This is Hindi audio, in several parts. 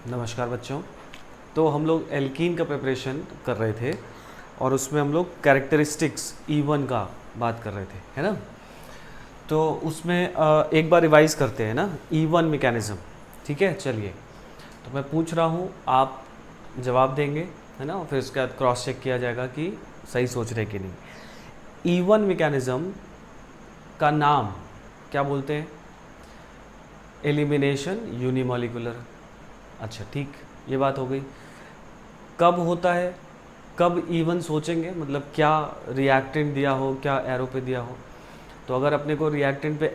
नमस्कार बच्चों। तो हम लोग एल्कीन का प्रिपरेशन कर रहे थे और उसमें हम लोग कैरेक्टरिस्टिक्स E1 का बात कर रहे थे, है ना। तो उसमें एक बार रिवाइज करते हैं ना E1 मैकेनिज़्म। ठीक है, चलिए। तो मैं पूछ रहा हूँ, आप जवाब देंगे, है ना, और फिर उसके बाद क्रॉस चेक किया जाएगा कि सही सोच रहे कि नहीं। E1 मैकेनिज़्म का नाम क्या बोलते हैं? Elimination unimolecular. अच्छा ठीक, ये बात हो गई। कब होता है, कब E1 सोचेंगे, मतलब क्या रिएक्टेंट दिया हो, क्या एरो पे दिया हो। तो अगर अपने को रिएक्टेंट पे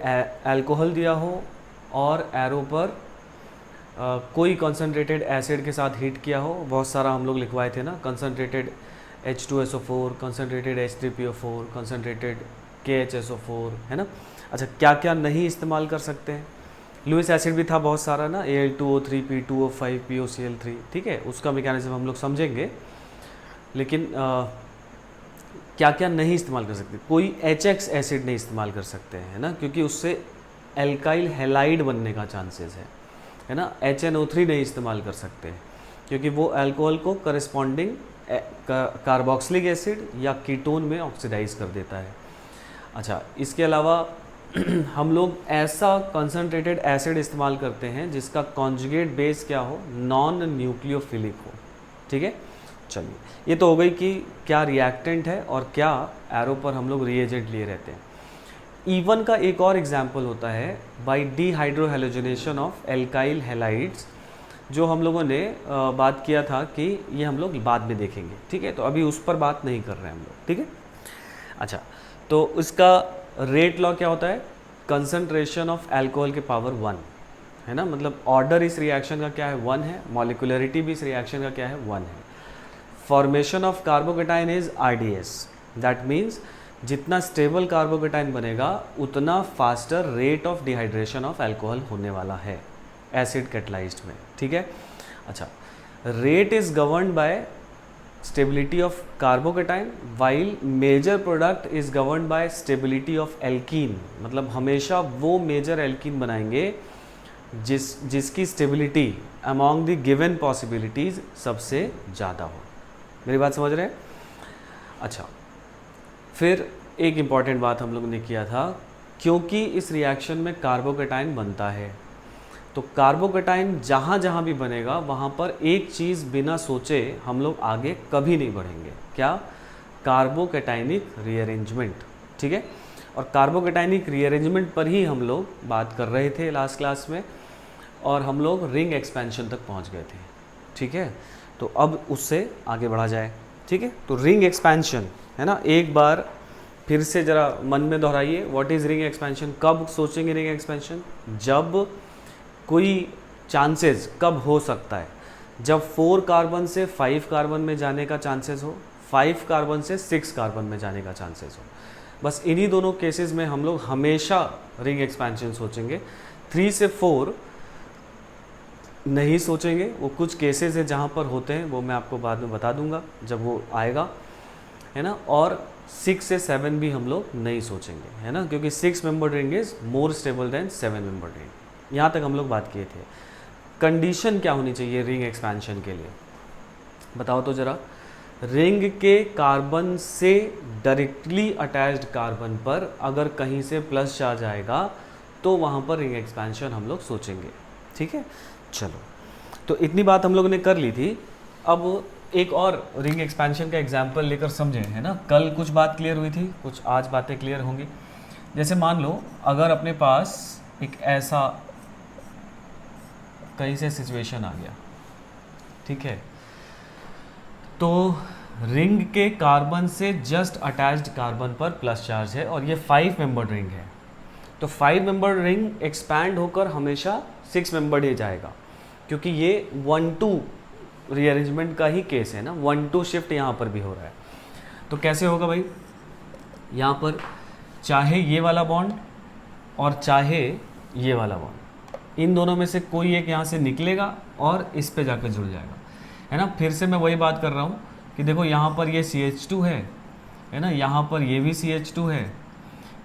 अल्कोहल दिया हो और एरो पर कोई कंसनट्रेटेड एसिड के साथ हीट किया हो, बहुत सारा हम लोग लिखवाए थे ना, concentrated H2SO4, concentrated H3PO4, concentrated KHSO4, है ना। अच्छा, क्या क्या नहीं इस्तेमाल कर सकते हैं? लुइस एसिड भी था बहुत सारा ना, Al2O3, P2O5, POCl3, ठीक है, उसका मैकेनिज्म हम लोग समझेंगे। लेकिन क्या क्या नहीं इस्तेमाल कर सकते? कोई HX एसिड नहीं इस्तेमाल कर सकते हैं, है ना, क्योंकि उससे एल्काइल हैलाइड बनने का चांसेस है ना। HNO3 नहीं इस्तेमाल कर सकते हैं क्योंकि वो अल्कोहल को करस्पॉन्डिंग कार्बोक्सिलिक एसिड या कीटोन में ऑक्सीडाइज कर देता है। अच्छा, इसके अलावा हम लोग ऐसा कंसनट्रेटेड एसिड इस्तेमाल करते हैं जिसका कॉन्जुगेट बेस क्या हो, नॉन न्यूक्लियोफिलिक हो। ठीक है, चलिए, ये तो हो गई कि क्या रिएक्टेंट है और क्या एरो पर हम लोग रिएजेंट लिए रहते हैं। E1 का एक और एग्जाम्पल होता है by dehydrohalogenation of alkyl halides, जो हम लोगों ने बात किया था कि ये हम लोग बाद में देखेंगे। ठीक है, तो अभी उस पर बात नहीं कर रहे हैं हम लोग। ठीक है, अच्छा, तो इसका रेट लॉ क्या होता है? कंसंट्रेशन ऑफ अल्कोहल के पावर 1, है ना, मतलब ऑर्डर इस रिएक्शन का क्या है, 1 है। मॉलिकुलरिटी भी इस रिएक्शन का क्या है, 1 है। Formation of carbocation is RDS, that means जितना स्टेबल कार्बोकेटाइन बनेगा उतना faster rate of dehydration of alcohol होने वाला है एसिड कैटलाइज्ड में। ठीक है, अच्छा, rate is governed by stability of carbocation while major product is governed by stability of alkene, मतलब हमेशा वो मेजर एल्कीन बनाएंगे जिसकी stability among the given possibilities सबसे ज़्यादा हो। मेरी बात समझ रहे हैं? अच्छा, फिर एक इम्पॉर्टेंट बात हम लोग ने किया था, क्योंकि इस रिएक्शन में कार्बोकेटाइन बनता है, तो कार्बोकेटाइन जहाँ जहाँ भी बनेगा वहाँ पर एक चीज़ बिना सोचे हम लोग आगे कभी नहीं बढ़ेंगे। क्या? कार्बोकेटाइनिक रीअरेंजमेंट। ठीक है, और कार्बोकेटाइनिक रीअरेंजमेंट पर ही हम लोग बात कर रहे थे लास्ट क्लास में, और हम लोग रिंग एक्सपेंशन तक पहुँच गए थे। ठीक है, तो अब उससे आगे बढ़ा जाए। ठीक है, तो रिंग एक्सपेंशन, है ना, एक बार फिर से ज़रा मन में दोहराइए, व्हाट इज़ रिंग एक्सपेंशन। कब सोचेंगे रिंग एक्सपेंशन? जब कोई चांसेस कब हो सकता है, जब 4 कार्बन से 5 कार्बन में जाने का चांसेस हो, 5 कार्बन से 6 कार्बन में जाने का चांसेस हो। बस इन्हीं दोनों केसेस में हम लोग हमेशा रिंग एक्सपेंशन सोचेंगे। 3 से 4 नहीं सोचेंगे। वो कुछ केसेस है जहाँ पर होते हैं, वो मैं आपको बाद में बता दूंगा जब वो आएगा, है ना। और 6 से 7 भी हम लोग नहीं सोचेंगे, है ना, क्योंकि 6 member ring is more stable then 7 member ring. यहाँ तक हम लोग बात किए थे। कंडीशन क्या होनी चाहिए रिंग एक्सपेंशन के लिए, बताओ तो ज़रा। रिंग के कार्बन से डायरेक्टली अटैच्ड कार्बन पर अगर कहीं से प्लस चार्ज आएगा तो वहाँ पर रिंग एक्सपेंशन हम लोग सोचेंगे। ठीक है, चलो, तो इतनी बात हम लोग ने कर ली थी। अब एक और रिंग एक्सपेंशन का एग्जाम्पल लेकर समझें, है ना। कल कुछ बात क्लियर हुई थी, कुछ आज बातें क्लियर होंगी। जैसे मान लो अगर अपने पास एक ऐसा कहीं से सिचुएशन आ गया, ठीक है, तो रिंग के कार्बन से जस्ट अटैच्ड कार्बन पर प्लस चार्ज है और ये 5 मेंबर्ड रिंग है। तो 5 मेंबर्ड रिंग एक्सपैंड होकर हमेशा 6 मेंबर्ड ही जाएगा, क्योंकि ये 1-2 रीअरेंजमेंट का ही केस है ना, 1-2 शिफ्ट यहाँ पर भी हो रहा है। तो कैसे होगा भाई, यहाँ पर चाहे ये वाला बॉन्ड और चाहे ये वाला बॉन्ड, इन दोनों में से कोई एक यहाँ से निकलेगा और इस पे जाकर जुड़ जाएगा, है ना। फिर से मैं वही बात कर रहा हूँ कि देखो यहाँ पर ये CH2 है ना, यहाँ पर ये भी CH2 है,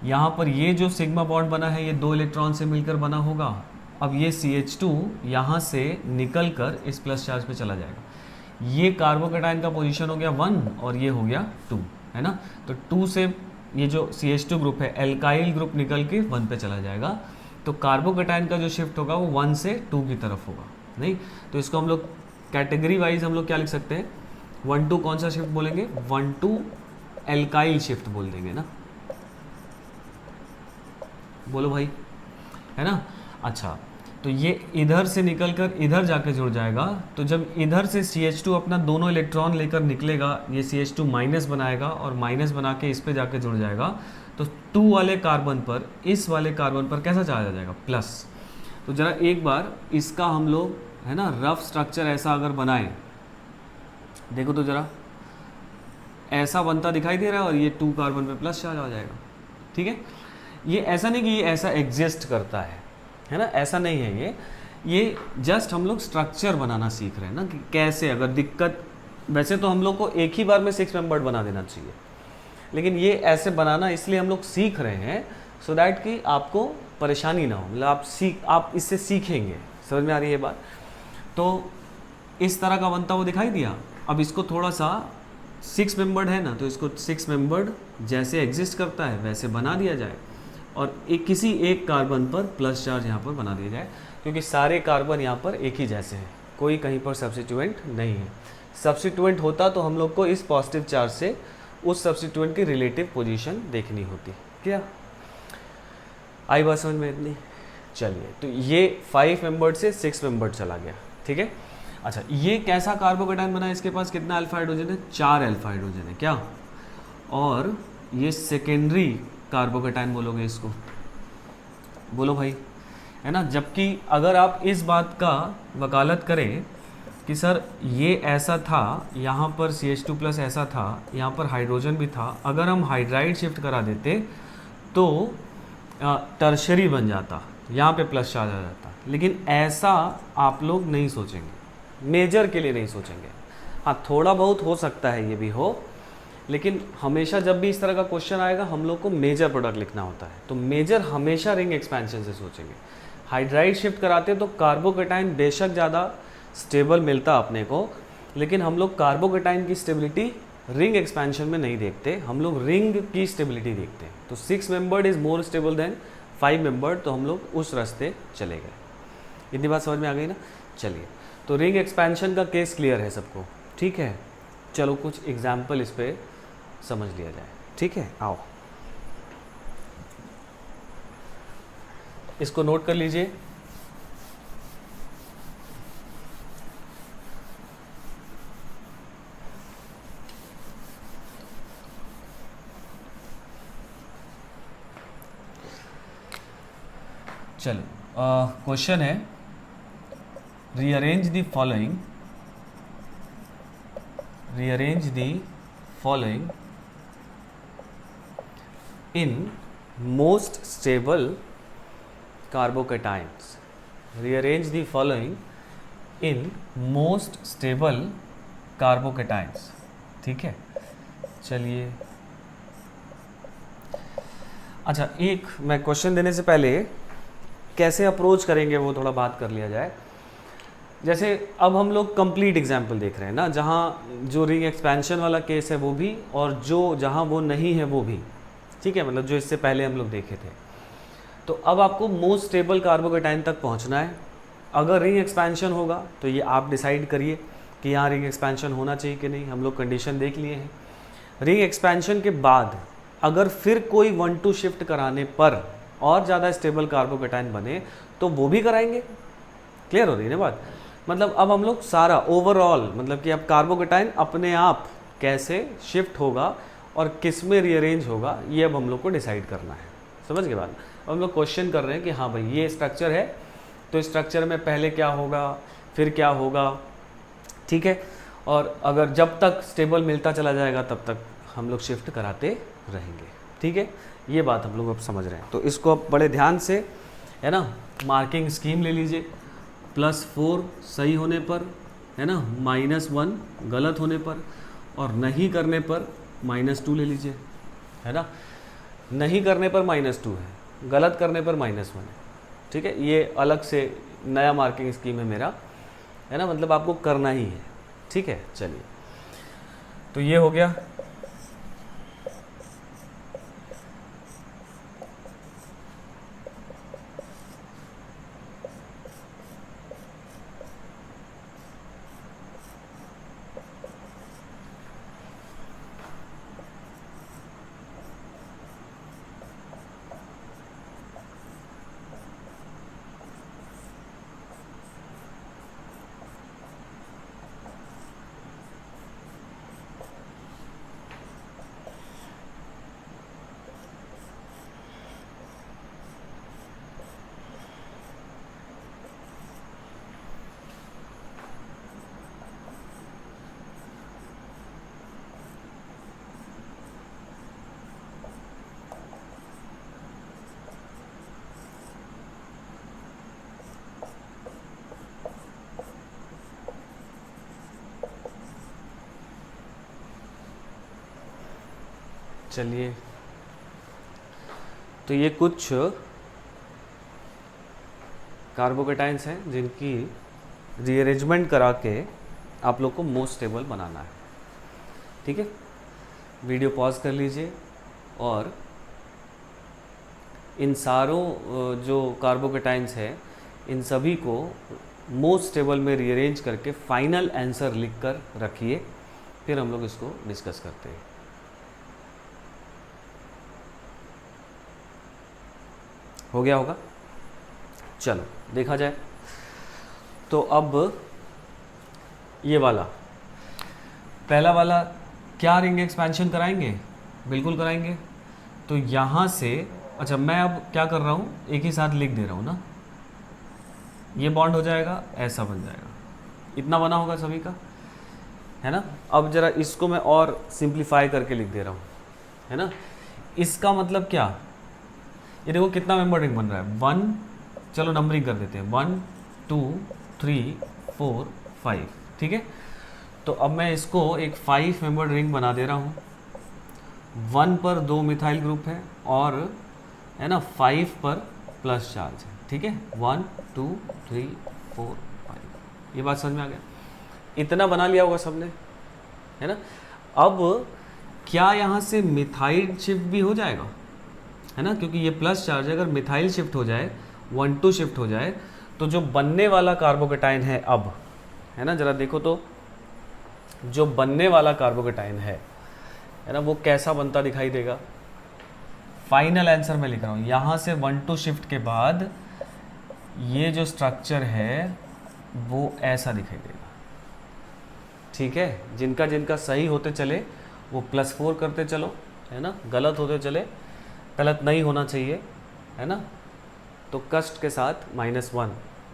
यहाँ पर ये जो सिग्मा बॉन्ड बना है ये 2 इलेक्ट्रॉन से मिलकर बना होगा, अब ये CH2 यहाँ से निकल कर इस प्लस चार्ज पे चला जाएगा। ये कार्बोकेटाइन का पोजीशन हो गया 1 और ये हो गया 2, है ना। तो 2 से ये जो CH2 ग्रुप है एल्काइल ग्रुप निकल के 1 पे चला जाएगा। तो कार्बोकेटाइन का जो शिफ्ट होगा वो 1 से 2 की तरफ होगा, नहीं। तो इसको हम लोग कैटेगरी वाइज हम लोग क्या लिख सकते हैं, 1-2 कौन सा शिफ्ट बोलेंगे, 1-2 एल्काइल शिफ्ट बोल देंगे ना, बोलो भाई, है ना। अच्छा, तो ये इधर से निकल कर इधर जाके जुड़ जाएगा। तो जब इधर से CH2 अपना दोनों इलेक्ट्रॉन लेकर निकलेगा, ये CH2 माइनस बनाएगा और माइनस बना के इस पे जाके जुड़ जाएगा। तो 2 वाले कार्बन पर, इस वाले कार्बन पर कैसा चार्ज आ जाएगा, प्लस। तो जरा एक बार इसका हम लोग, है ना, रफ स्ट्रक्चर ऐसा अगर बनाएं, देखो तो जरा ऐसा बनता दिखाई दे रहा है और ये 2 कार्बन पे प्लस चार्ज आ जाएगा, ठीक है। ये ऐसा नहीं कि ये ऐसा एग्जिस्ट करता है ना, ऐसा नहीं है। ये जस्ट हम लोग स्ट्रक्चर बनाना सीख रहे हैं ना, कि कैसे अगर दिक्कत, वैसे तो हम लोग को एक ही बार में 6 मेंबर्ड बना देना चाहिए, लेकिन ये ऐसे बनाना इसलिए हम लोग सीख रहे हैं सो दैट कि आपको परेशानी ना हो, मतलब आप इससे सीखेंगे। समझ में आ रही है बात। तो इस तरह का बनता हुआ दिखाई दिया। अब इसको थोड़ा सा 6 मेंबर्ड है ना, तो इसको 6 मेंबर्ड जैसे एग्जिस्ट करता है वैसे बना दिया जाए और किसी एक कार्बन पर प्लस चार्ज यहाँ पर बना दिया जाए, क्योंकि सारे कार्बन यहाँ पर एक ही जैसे हैं, कोई कहीं पर सब्स्टिट्यूएंट नहीं है। सब्स्टिट्यूएंट होता तो हम लोग को इस पॉजिटिव चार्ज से उस सब्स्टिट्यूएंट की रिलेटिव पोजीशन देखनी होती। क्या आई बात समझ में इतनी? चलिए, तो ये 5 मेंबर्ड से 6 मेंबर्ड चला गया, ठीक है। अच्छा, ये कैसा कार्बोकेटाइन बना है, इसके पास कितना अल्फा हाइड्रोजन है, 4 अल्फा हाइड्रोजन है क्या। और ये सेकेंडरी कार्बोकेटाइन बोलोगे इसको, बोलो भाई, है ना। जबकि अगर आप इस बात का वकालत करें कि सर ये ऐसा था, यहाँ पर CH2 प्लस ऐसा था, यहाँ पर हाइड्रोजन भी था, अगर हम हाइड्राइड शिफ्ट करा देते तो टर्शरी बन जाता, यहाँ पे प्लस चार्ज आ जाता। लेकिन ऐसा आप लोग नहीं सोचेंगे, मेजर के लिए नहीं सोचेंगे। हाँ, थोड़ा बहुत हो सकता है ये भी हो, लेकिन हमेशा जब भी इस तरह का क्वेश्चन आएगा हम लोग को मेजर प्रोडक्ट लिखना होता है। तो मेजर हमेशा रिंग एक्सपेंशन से सोचेंगे। हाइड्राइड शिफ्ट कराते तो कार्बोकेटाइन बेशक ज़्यादा स्टेबल मिलता अपने को, लेकिन हम लोग कार्बोकेटाइन की स्टेबिलिटी रिंग एक्सपेंशन में नहीं देखते, हम लोग रिंग की स्टेबिलिटी देखते हैं। तो 6 membered is more stable then 5 membered, तो हम लोग उस रास्ते चले गए। इतनी बात समझ में आ गई ना। चलिए, तो रिंग एक्सपेंशन का केस क्लियर है सबको, ठीक है। चलो कुछ एग्जाम्पल इस पे समझ लिया जाए, ठीक है। आओ, इसको नोट कर लीजिए। चलो, क्वेश्चन है, rearrange the following in most stable carbocations. Rearrange the following in most stable carbocations, ठीक है। चलिए, अच्छा, एक मैं क्वेश्चन देने से पहले कैसे अप्रोच करेंगे वो थोड़ा बात कर लिया जाए। जैसे अब हम लोग कंप्लीट एग्जाम्पल देख रहे हैं ना, जहाँ जो रिंग एक्सपेंशन वाला केस है वो भी, और जो जहाँ वो नहीं है वो भी, ठीक है, मतलब जो इससे पहले हम लोग देखे थे। तो अब आपको मोस्ट स्टेबल कार्बोकेटाइन तक पहुँचना है। अगर रिंग एक्सपेंशन होगा तो ये आप डिसाइड करिए कि यहाँ रिंग एक्सपेंशन होना चाहिए कि नहीं। हम लोग कंडीशन देख लिए हैं। रिंग एक्सपेंशन के बाद अगर फिर कोई 1-2 शिफ्ट कराने पर और ज़्यादा स्टेबल कार्बोकेटाइन बने तो वो भी कराएंगे। क्लियर हो रही है ना बात। मतलब अब हम लोग सारा ओवरऑल, मतलब कि अब कार्बोकेटाइन अपने आप कैसे शिफ्ट होगा और किस में रीअरेंज होगा, ये अब हम लोग को डिसाइड करना है। समझ के बाद अब हम लोग क्वेश्चन कर रहे हैं कि हाँ भाई ये स्ट्रक्चर है, तो स्ट्रक्चर में पहले क्या होगा फिर क्या होगा, ठीक है। और अगर जब तक स्टेबल मिलता चला जाएगा तब तक हम लोग शिफ्ट कराते रहेंगे, ठीक है। ये बात हम लोग अब समझ रहे हैं। तो इसको अब बड़े ध्यान से, है ना, मार्किंग स्कीम ले लीजिए। +4 सही होने पर, है ना, -1 गलत होने पर, और नहीं करने पर -2 ले लीजिए, है ना। नहीं करने पर -2 है, गलत करने पर -1 है, ठीक है, ये अलग से नया मार्किंग स्कीम है मेरा, है ना, मतलब आपको करना ही है, ठीक है। चलिए, तो ये हो गया। चलिए, तो ये कुछ कार्बोकेटाइंस हैं जिनकी रीअरेंजमेंट करा के आप लोग को मोस्ट स्टेबल बनाना है, ठीक है। वीडियो पॉज कर लीजिए और इन सारों जो कार्बोकेटाइंस हैं इन सभी को मोस्ट स्टेबल में रीअरेंज करके फाइनल आंसर लिख कर रखिए, फिर हम लोग इसको डिस्कस करते हैं। हो गया होगा? चलो देखा जाए। तो अब ये वाला पहला वाला क्या रिंग एक्सपेंशन कराएंगे? बिल्कुल कराएंगे। तो यहाँ से अच्छा, मैं अब क्या कर रहा हूँ, एक ही साथ लिख दे रहा हूँ ना, ये बॉन्ड हो जाएगा, ऐसा बन जाएगा, इतना बना होगा सभी का, है ना। अब जरा इसको मैं और सिंप्लीफाई करके लिख दे रहा हूँ, है ना। इसका मतलब क्या, ये देखो कितना मेंबर रिंग बन रहा है, 1, चलो नंबरिंग कर देते हैं, 1 2 3 4 5, ठीक है। तो अब मैं इसको एक 5 मेंबर रिंग बना दे रहा हूँ। 1 पर 2 मिथाइल ग्रुप है और, है ना, 5 पर प्लस चार्ज है, ठीक है। 1 2 3 4 5, ये बात समझ में आ गया? इतना बना लिया होगा सबने, है ना। अब क्या यहाँ से मिथाइल शिफ्ट भी हो जाएगा, है ना, क्योंकि ये प्लस चार्ज है। अगर मिथाइल शिफ्ट हो जाए, 1 2 शिफ्ट हो जाए, तो जो बनने वाला कार्बोकेटाइन है अब, है ना, जरा देखो तो जो बनने वाला कार्बोकेटाइन है ना, वो कैसा बनता दिखाई देगा। फाइनल आंसर मैं लिख रहा हूँ, यहाँ से 1 2 शिफ्ट के बाद ये जो स्ट्रक्चर है वो ऐसा दिखाई देगा, ठीक है। जिनका जिनका सही होते चले वो +4 करते चलो, है ना, गलत होते चले, गलत नहीं होना चाहिए, है ना, तो कष्ट के साथ -1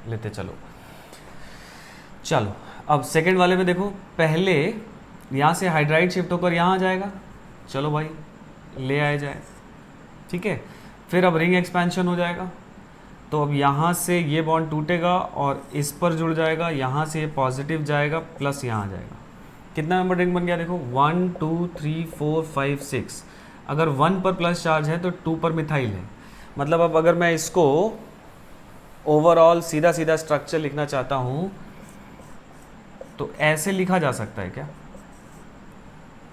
लेते चलो। चलो अब सेकंड वाले में देखो, पहले यहाँ से हाइड्राइड शिफ्ट होकर यहाँ आ जाएगा, चलो भाई ले आया जाए, ठीक है। फिर अब रिंग एक्सपेंशन हो जाएगा, तो अब यहाँ से ये बॉन्ड टूटेगा और इस पर जुड़ जाएगा, यहाँ से ये पॉजिटिव जाएगा प्लस यहाँ आ जाएगा। कितना नंबर रिंग बन गया देखो, 1 2 3 4 5 6। अगर 1 पर प्लस चार्ज है तो 2 पर मिथाइल है। मतलब अब अगर मैं इसको ओवरऑल सीधा सीधा स्ट्रक्चर लिखना चाहता हूँ तो ऐसे लिखा जा सकता है क्या?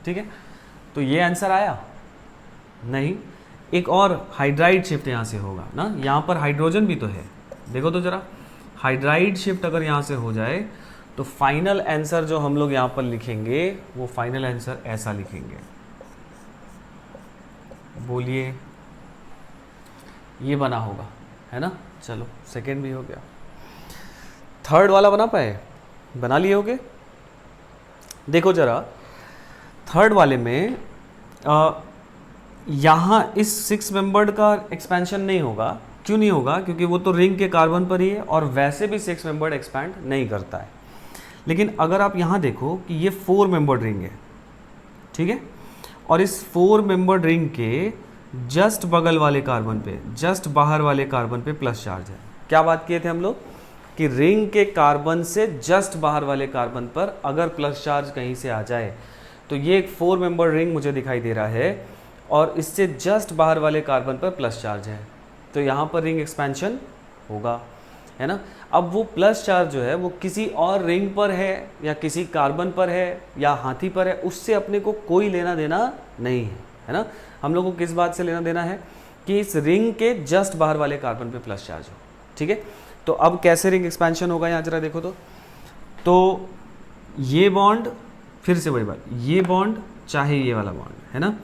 ठीक है, तो ये आंसर आया नहीं। एक और हाइड्राइड शिफ्ट यहाँ से होगा ना, यहाँ पर हाइड्रोजन भी तो है, देखो तो जरा, हाइड्राइड शिफ्ट अगर यहाँ से हो जाए तो फाइनल आंसर जो हम लोग यहाँ पर लिखेंगे वो फाइनल आंसर ऐसा लिखेंगे, बोलिए ये बना होगा, है ना। चलो सेकंड भी हो गया, थर्ड वाला बना पाए, बना लिए होगे। देखो जरा थर्ड वाले में यहाँ इस 6 मेंबर्ड का एक्सपेंशन नहीं होगा। क्यों नहीं होगा? क्योंकि वो तो रिंग के कार्बन पर ही है और वैसे भी 6 मेंबर्ड एक्सपैंड नहीं करता है। लेकिन अगर आप यहाँ देखो कि ये 4 मेंबर्ड रिंग है, ठीक है, और इस 4 मेंबर्ड रिंग के जस्ट बगल वाले कार्बन पे, जस्ट बाहर वाले कार्बन पे प्लस चार्ज है। क्या बात किए थे हम लोग कि रिंग के कार्बन से जस्ट बाहर वाले कार्बन पर अगर प्लस चार्ज कहीं से आ जाए तो ये एक 4 मेंबर रिंग मुझे दिखाई दे रहा है और इससे जस्ट बाहर वाले कार्बन पर प्लस चार्ज है, तो यहाँ पर रिंग एक्सपेंशन होगा, है ना। अब वो प्लस चार्ज जो है वो किसी और रिंग पर है या किसी कार्बन पर है या हाथी पर है, उससे अपने को कोई लेना देना नहीं है ना। हम लोग को किस बात से लेना देना है कि इस रिंग के जस्ट बाहर वाले कार्बन पे प्लस चार्ज हो, ठीक है। तो अब कैसे रिंग एक्सपेंशन होगा यहाँ जरा देखो तो ये बॉन्ड, फिर से वही बात, ये बॉन्ड चाहे ये वाला बॉन्ड, है ना,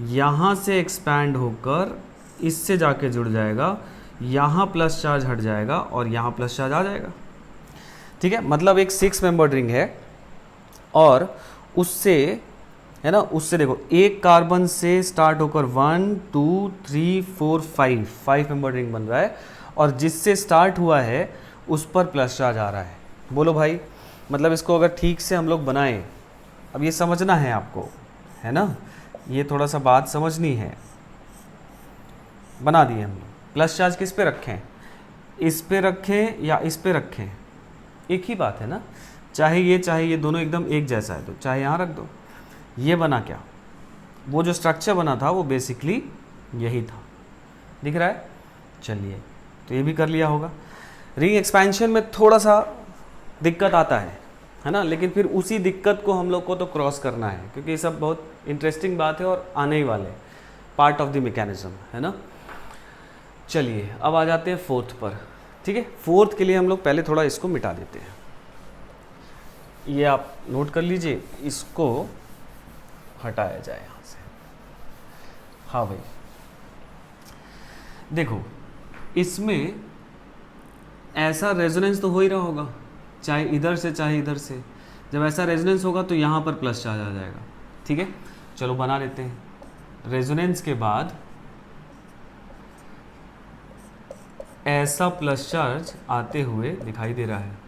यहाँ से एक्सपैंड होकर इससे जाके जुड़ जाएगा, यहाँ प्लस चार्ज हट जाएगा और यहाँ प्लस चार्ज आ जाएगा, ठीक है। मतलब एक 6 मेंबर्ड रिंग है और उससे, है ना, उससे देखो एक कार्बन से स्टार्ट होकर 1 2 3 4 5 मेंबर्ड रिंग बन रहा है और जिससे स्टार्ट हुआ है उस पर प्लस चार्ज आ रहा है। बोलो भाई, मतलब इसको अगर ठीक से हम लोग बनाएं, अब ये समझना है आपको, है ना, ये थोड़ा सा बात समझनी है। बना दिए हम लोग, प्लस चार्ज किस पे रखें, इस पे रखें या इस पे रखें, एक ही बात है ना, चाहे ये दोनों एकदम एक जैसा है तो चाहे यहाँ रख दो। ये बना क्या, वो जो स्ट्रक्चर बना था वो बेसिकली यही था, दिख रहा है। चलिए, तो ये भी कर लिया होगा। रिंग एक्सपेंशन में थोड़ा सा दिक्कत आता है ना, लेकिन फिर उसी दिक्कत को हम लोग को तो क्रॉस करना है, क्योंकि ये सब बहुत इंटरेस्टिंग बात है और आने ही वाले, पार्ट ऑफ द मैकेनिज्म, है ना। चलिए, अब आ जाते हैं फोर्थ पर, ठीक है। फोर्थ के लिए हम लोग पहले थोड़ा इसको मिटा देते हैं, ये आप नोट कर लीजिए, इसको हटाया जाए यहाँ से। हाँ भाई, देखो इसमें ऐसा रेजोनेंस तो हो ही रहा होगा, चाहे इधर से चाहे इधर से। जब ऐसा रेजोनेंस होगा तो यहाँ पर प्लस चार्ज आ जाएगा, ठीक है। चलो बना लेते हैं। रेजोनेंस के बाद ऐसा प्लस चार्ज आते हुए दिखाई दे रहा है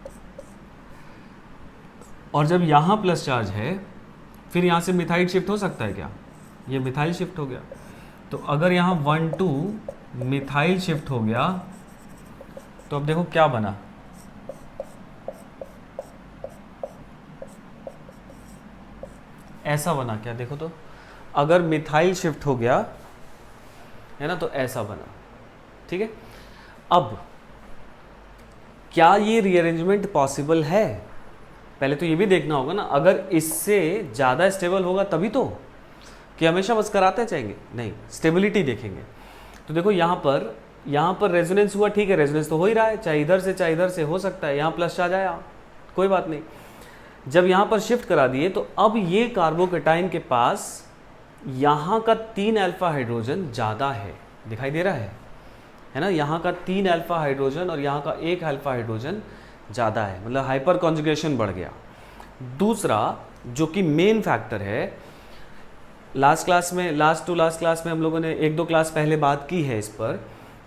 और जब यहाँ प्लस चार्ज है फिर यहाँ से मिथाइल शिफ्ट हो सकता है क्या, ये मिथाइल शिफ्ट हो गया। तो अगर यहाँ 1 2 मिथाइल शिफ्ट हो गया तो अब देखो क्या बना, ऐसा बना क्या, देखो तो, अगर मिथाइल शिफ्ट हो गया है ना तो ऐसा बना, ठीक है। अब क्या ये रीअरेंजमेंट पॉसिबल है, पहले तो ये भी देखना होगा ना। अगर इससे ज़्यादा स्टेबल होगा तभी तो, कि हमेशा बस कराते जाएंगे, नहीं, स्टेबिलिटी देखेंगे। तो देखो यहाँ पर रेजोनेंस हुआ, ठीक है, रेजोनेंस तो हो ही रहा है, चाहे इधर से हो सकता है, यहाँ प्लस चार्ज आया, कोई बात नहीं। जब यहाँ पर शिफ्ट करा दिए तो अब ये कार्बोकेटाइन के पास यहाँ का 3 अल्फा हाइड्रोजन ज़्यादा है, दिखाई दे रहा है ना, यहाँ का 3 अल्फा हाइड्रोजन और यहाँ का 1 अल्फा हाइड्रोजन ज़्यादा है, मतलब हाइपर कॉन्जुगेशन बढ़ गया। दूसरा जो कि मेन फैक्टर है, लास्ट टू लास्ट क्लास में हम लोगों ने 1-2 क्लास पहले बात की है इस पर,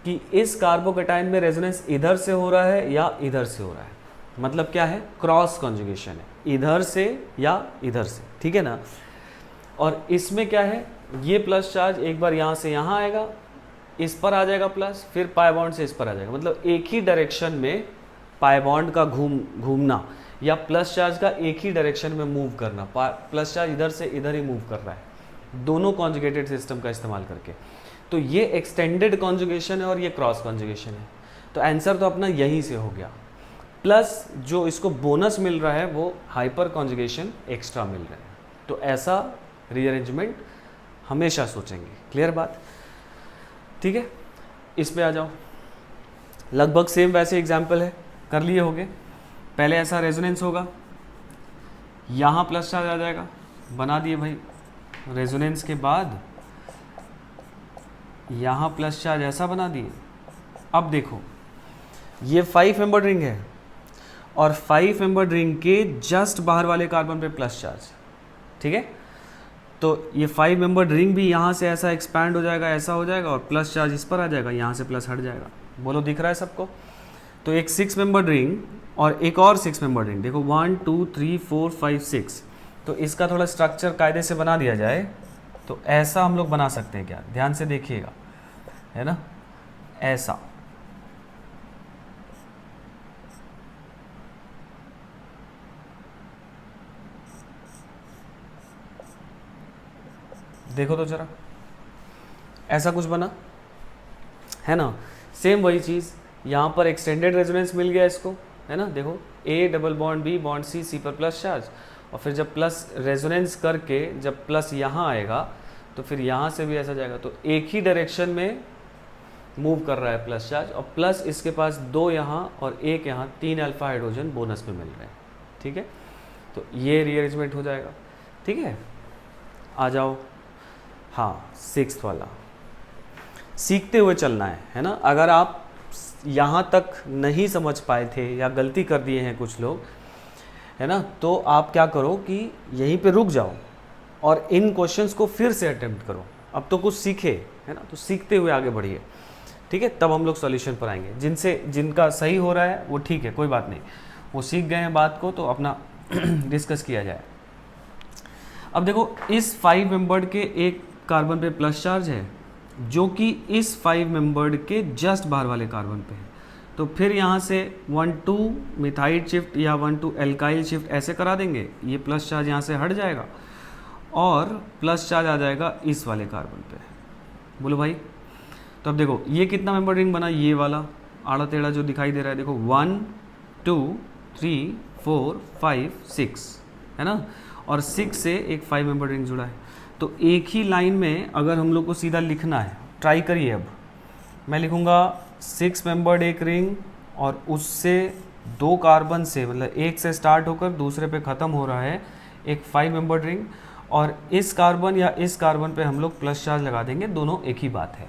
कि इस कार्बोकेटाइन में रेजोनेंस इधर से हो रहा है या इधर से हो रहा है, मतलब क्या है, क्रॉस कॉन्जुगेशन है, इधर से या इधर से, ठीक है ना। और इसमें क्या है, ये प्लस चार्ज एक बार यहाँ से यहाँ आएगा, इस पर आ जाएगा प्लस, फिर पाई बॉन्ड से इस पर आ जाएगा, मतलब एक ही डायरेक्शन में पाई बॉन्ड का घूमना या प्लस चार्ज का एक ही डायरेक्शन में मूव करना। प्लस चार्ज इधर से इधर ही मूव कर रहा है, दोनों कॉन्जुगेटेड सिस्टम का इस्तेमाल करके। तो ये एक्सटेंडेड कॉन्जुगेशन है और ये क्रॉस कॉन्जुगेशन है। तो आंसर तो अपना यहीं से हो गया। प्लस जो इसको बोनस मिल रहा है वो हाइपर कॉन्जुगेशन एक्स्ट्रा मिल रहा है। तो ऐसा रीअरेंजमेंट हमेशा सोचेंगे। क्लियर बात, ठीक है। इस पे आ जाओ, लगभग सेम वैसे एग्जाम्पल है, कर लिए होगे। पहले ऐसा रेजोनेंस होगा, यहाँ प्लस चार्ज आ जाएगा, बना दिए भाई। रेजोनेंस के बाद यहाँ प्लस चार्ज ऐसा बना दिए। अब देखो ये 5 मेंबर्ड रिंग है और 5 मेंबर्ड रिंग के जस्ट बाहर वाले कार्बन पे प्लस चार्ज, ठीक है। तो ये 5 मेंबर्ड रिंग भी यहाँ से ऐसा एक्सपैंड हो जाएगा, ऐसा हो जाएगा और प्लस चार्ज इस पर आ जाएगा, यहाँ से प्लस हट जाएगा। बोलो दिख रहा है सबको। तो एक 6 मेंबर्ड रिंग और एक और 6 मेंबर्ड रिंग, देखो 1 2 3 4 5 6। तो इसका थोड़ा स्ट्रक्चर कायदे से बना दिया जाए तो ऐसा हम लोग बना सकते हैं क्या, ध्यान से देखिएगा, है ना, ऐसा। देखो तो जरा, ऐसा कुछ बना है ना। सेम वही चीज़ यहाँ पर एक्सटेंडेड रेजोनेंस मिल गया इसको, है ना। देखो A double bond B bond C पर प्लस चार्ज, और फिर जब प्लस रेजोनेंस करके जब प्लस यहाँ आएगा तो फिर यहाँ से भी ऐसा जाएगा, तो एक ही डायरेक्शन में मूव कर रहा है प्लस चार्ज, और प्लस इसके पास 2 यहाँ और 1 यहाँ, 3 अल्फा हाइड्रोजन बोनस में मिल रहे हैं, ठीक है। तो ये रीअरेंजमेंट हो जाएगा, ठीक है। आ जाओ, हाँ 6th वाला, सीखते हुए चलना है ना। अगर आप यहाँ तक नहीं समझ पाए थे या गलती कर दिए हैं कुछ लोग, है ना, तो आप क्या करो कि यहीं पे रुक जाओ और इन क्वेश्चंस को फिर से अटेम्प्ट करो। अब तो कुछ सीखे, है ना, तो सीखते हुए आगे बढ़िए, ठीक है। तब हम लोग सॉल्यूशन पर आएंगे। जिनका सही हो रहा है वो ठीक है, कोई बात नहीं, वो सीख गए हैं बात को, तो अपना डिस्कस किया जाए। अब देखो इस 5 मेंबर्ड के एक कार्बन पे प्लस चार्ज है जो कि इस 5 मेंबर्ड के जस्ट बाहर वाले कार्बन पे है, तो फिर यहाँ से 1,2 मिथाइल शिफ्ट या 1,2 एल्काइल शिफ्ट ऐसे करा देंगे, ये प्लस चार्ज यहाँ से हट जाएगा और प्लस चार्ज आ जाएगा इस वाले कार्बन पे। बोलो भाई, तो अब देखो ये कितना मेंबर रिंग बना, ये वाला आड़ा टेढ़ा जो दिखाई दे रहा है, देखो 1 2 3 4 5 6, है ना, और 6 से एक 5 मेंबर रिंग जुड़ा है। तो एक ही लाइन में अगर हम लोग को सीधा लिखना है, ट्राई करिए। अब मैं लिखूँगा 6 मेंबर्ड एक रिंग और उससे 2 कार्बन से, मतलब एक से स्टार्ट होकर दूसरे पे ख़त्म हो रहा है एक 5 मेंबर्ड रिंग, और इस कार्बन या इस कार्बन पे हम लोग प्लस चार्ज लगा देंगे। दोनों एक ही बात है,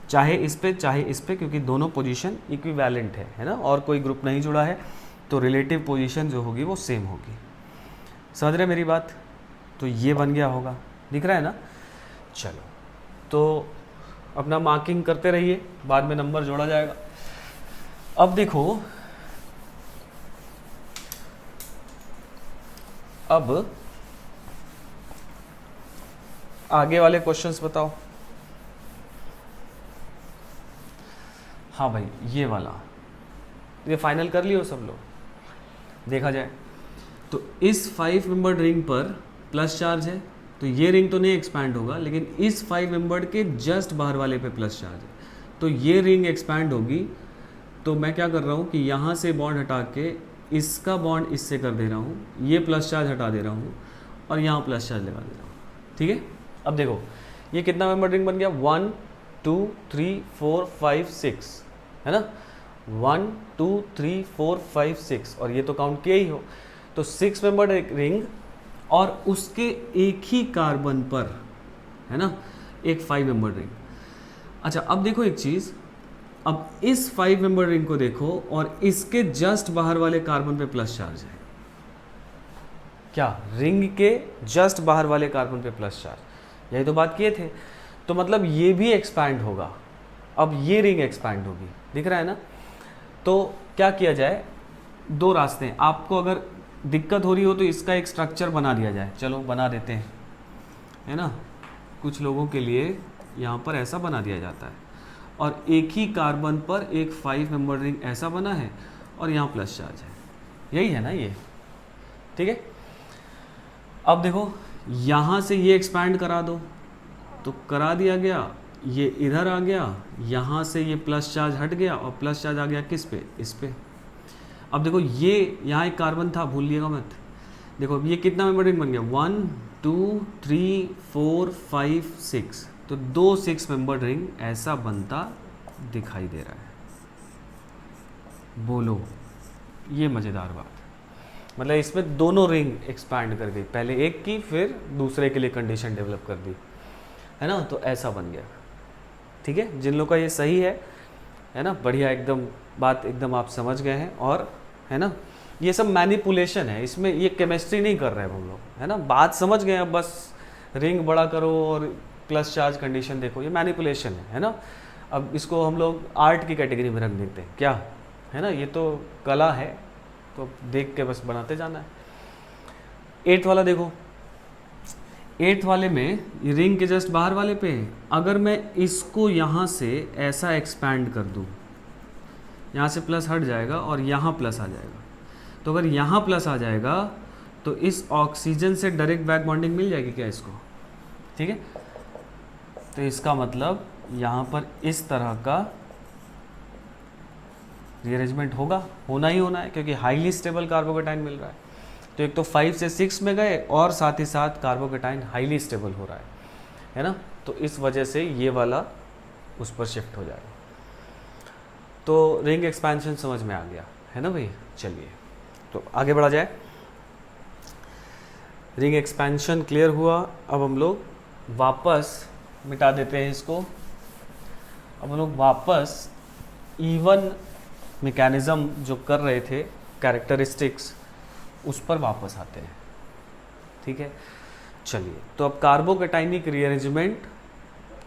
चाहे इस पे चाहे इस पे, क्योंकि दोनों पोजीशन इक्विवेलेंट है ना, और कोई ग्रुप नहीं जुड़ा है तो रिलेटिव पोजीशन जो होगी वो सेम होगी। समझ रहे मेरी बात? तो ये बन गया होगा, दिख रहा है ना। चलो तो अपना मार्किंग करते रहिए, बाद में नंबर जोड़ा जाएगा। अब देखो, अब आगे वाले क्वेश्चंस बताओ। हाँ भाई, ये वाला ये फाइनल कर लियो सब लोग, देखा जाए तो इस 5 मेंबर्ड रिंग पर प्लस चार्ज है, तो ये रिंग तो नहीं एक्सपैंड होगा, लेकिन इस 5 मेंबर्ड के जस्ट बाहर वाले पे प्लस चार्ज है, तो ये रिंग एक्सपैंड होगी। तो मैं क्या कर रहा हूँ कि यहाँ से बॉन्ड हटा के इसका बॉन्ड इससे कर दे रहा हूँ, ये प्लस चार्ज हटा दे रहा हूँ और यहाँ प्लस चार्ज लगा दे रहा हूँ, ठीक है। अब देखो ये कितना मेंबर्ड रिंग बन गया, 1 2 3 4 5 6, है ना, 1 2 3 4 5 6, और ये तो काउंट किया ही हो। तो 6 मेंबर्ड एक रिंग और उसके एक ही कार्बन पर, है ना, एक 5 मेंबर्ड रिंग। अच्छा अब देखो एक चीज़, अब इस 5 मेंबर्ड रिंग को देखो और इसके जस्ट बाहर वाले कार्बन पे प्लस चार्ज है। क्या रिंग के जस्ट बाहर वाले कार्बन पे प्लस चार्ज, यही तो बात किए थे। तो मतलब ये भी एक्सपैंड होगा, अब ये रिंग एक्सपैंड होगी, दिख रहा है ना। तो क्या किया जाए, 2 रास्ते हैं। आपको अगर दिक्कत हो रही हो तो इसका एक स्ट्रक्चर बना दिया जाए, चलो बना देते हैं, है ना। कुछ लोगों के लिए यहाँ पर ऐसा बना दिया जाता है, और एक ही कार्बन पर एक 5 मेंबर रिंग ऐसा बना है और यहाँ प्लस चार्ज है, यही है ना ये, ठीक है। अब देखो यहाँ से ये एक्सपैंड करा दो, तो करा दिया गया, ये इधर आ गया, यहाँ से ये प्लस चार्ज हट गया और प्लस चार्ज आ गया किस पे, इस पे। अब देखो ये यहाँ एक कार्बन था, भूलिएगा मत। देखो ये कितना मेंबर रिंग बन गया, 1 2 3 4 5 6, तो 2 6 मेंबर रिंग ऐसा बनता दिखाई दे रहा है। बोलो, ये मज़ेदार बात, मतलब इसमें दोनों रिंग एक्सपैंड कर गई, पहले एक की फिर दूसरे के लिए कंडीशन डेवलप कर दी, है ना। तो ऐसा बन गया, ठीक है। जिन लोगों का ये सही है ना, बढ़िया, एकदम बात एकदम आप समझ गए हैं, और है ना, ये सब मैनिपुलेशन है, इसमें ये केमिस्ट्री नहीं कर रहे हैं हम लोग, है ना। बात समझ गए, अब बस रिंग बड़ा करो और प्लस चार्ज कंडीशन देखो, ये मैनिपुलेशन है ना। अब इसको हम लोग आर्ट की कैटेगरी में रख देते हैं, क्या है ना, ये तो कला है, तो देख के बस बनाते जाना है। 8th वाला देखो, 8th वाले में ये रिंग के जस्ट बाहर वाले पे अगर मैं इसको यहाँ से ऐसा एक्सपैंड कर दूँ, यहाँ से प्लस हट जाएगा और यहाँ प्लस आ जाएगा। तो अगर यहाँ प्लस आ जाएगा तो इस ऑक्सीजन से डायरेक्ट बैक बॉन्डिंग मिल जाएगी क्या इसको, ठीक है। तो इसका मतलब यहाँ पर इस तरह का रीअरेंजमेंट होगा, होना ही होना है, क्योंकि हाईली स्टेबल कार्बोकेटाइन मिल रहा है। तो एक तो 5 से 6 में गए और साथ ही साथ कार्बोकेटाइन हाईली स्टेबल हो रहा है ना। तो इस वजह से ये वाला उस पर शिफ्ट हो जाएगा। तो रिंग एक्सपेंशन समझ में आ गया है ना भाई। चलिए तो आगे बढ़ा जाए। रिंग एक्सपेंशन क्लियर हुआ। अब हम लोग वापस मिटा देते हैं इसको। अब हम लोग वापस इवन मैकेनिज्म जो कर रहे थे, कैरेक्टरिस्टिक्स, उस पर वापस आते हैं। ठीक है, चलिए। तो अब कार्बोकेटाइनिक रीअरेंजमेंट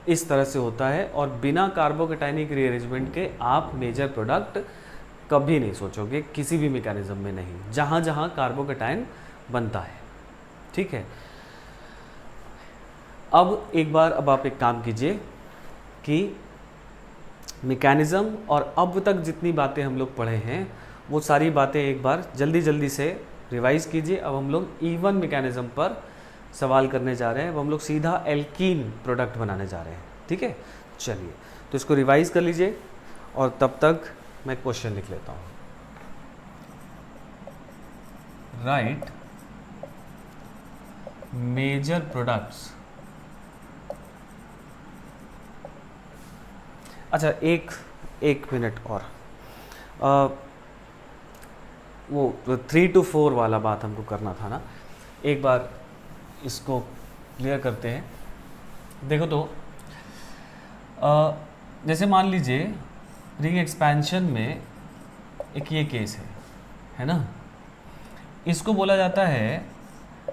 इस तरह से होता है, और बिना कार्बोकेटाइनिक रीअरेंजमेंट के आप मेजर प्रोडक्ट कभी नहीं सोचोगे, किसी भी मैकेनिज्म में नहीं, जहाँ जहाँ कार्बोकेटाइन बनता है। ठीक है, अब एक बार अब आप एक काम कीजिए कि मैकेनिज्म और अब तक जितनी बातें हम लोग पढ़े हैं वो सारी बातें एक बार जल्दी जल्दी से रिवाइज कीजिए। अब हम लोग इवन मैकेनिज्म पर सवाल करने जा रहे हैं। अब हम लोग सीधा एल्कीन प्रोडक्ट बनाने जा रहे हैं। ठीक है, चलिए तो इसको रिवाइज कर लीजिए और तब तक मैं क्वेश्चन लिख लेता हूँ। Write major products. अच्छा, एक मिनट और, वो 3 to 4 वाला बात हमको करना था ना, एक बार इसको क्लियर करते हैं। देखो तो जैसे मान लीजिए रिंग एक्सपेंशन में एक ये केस है ना, इसको बोला जाता है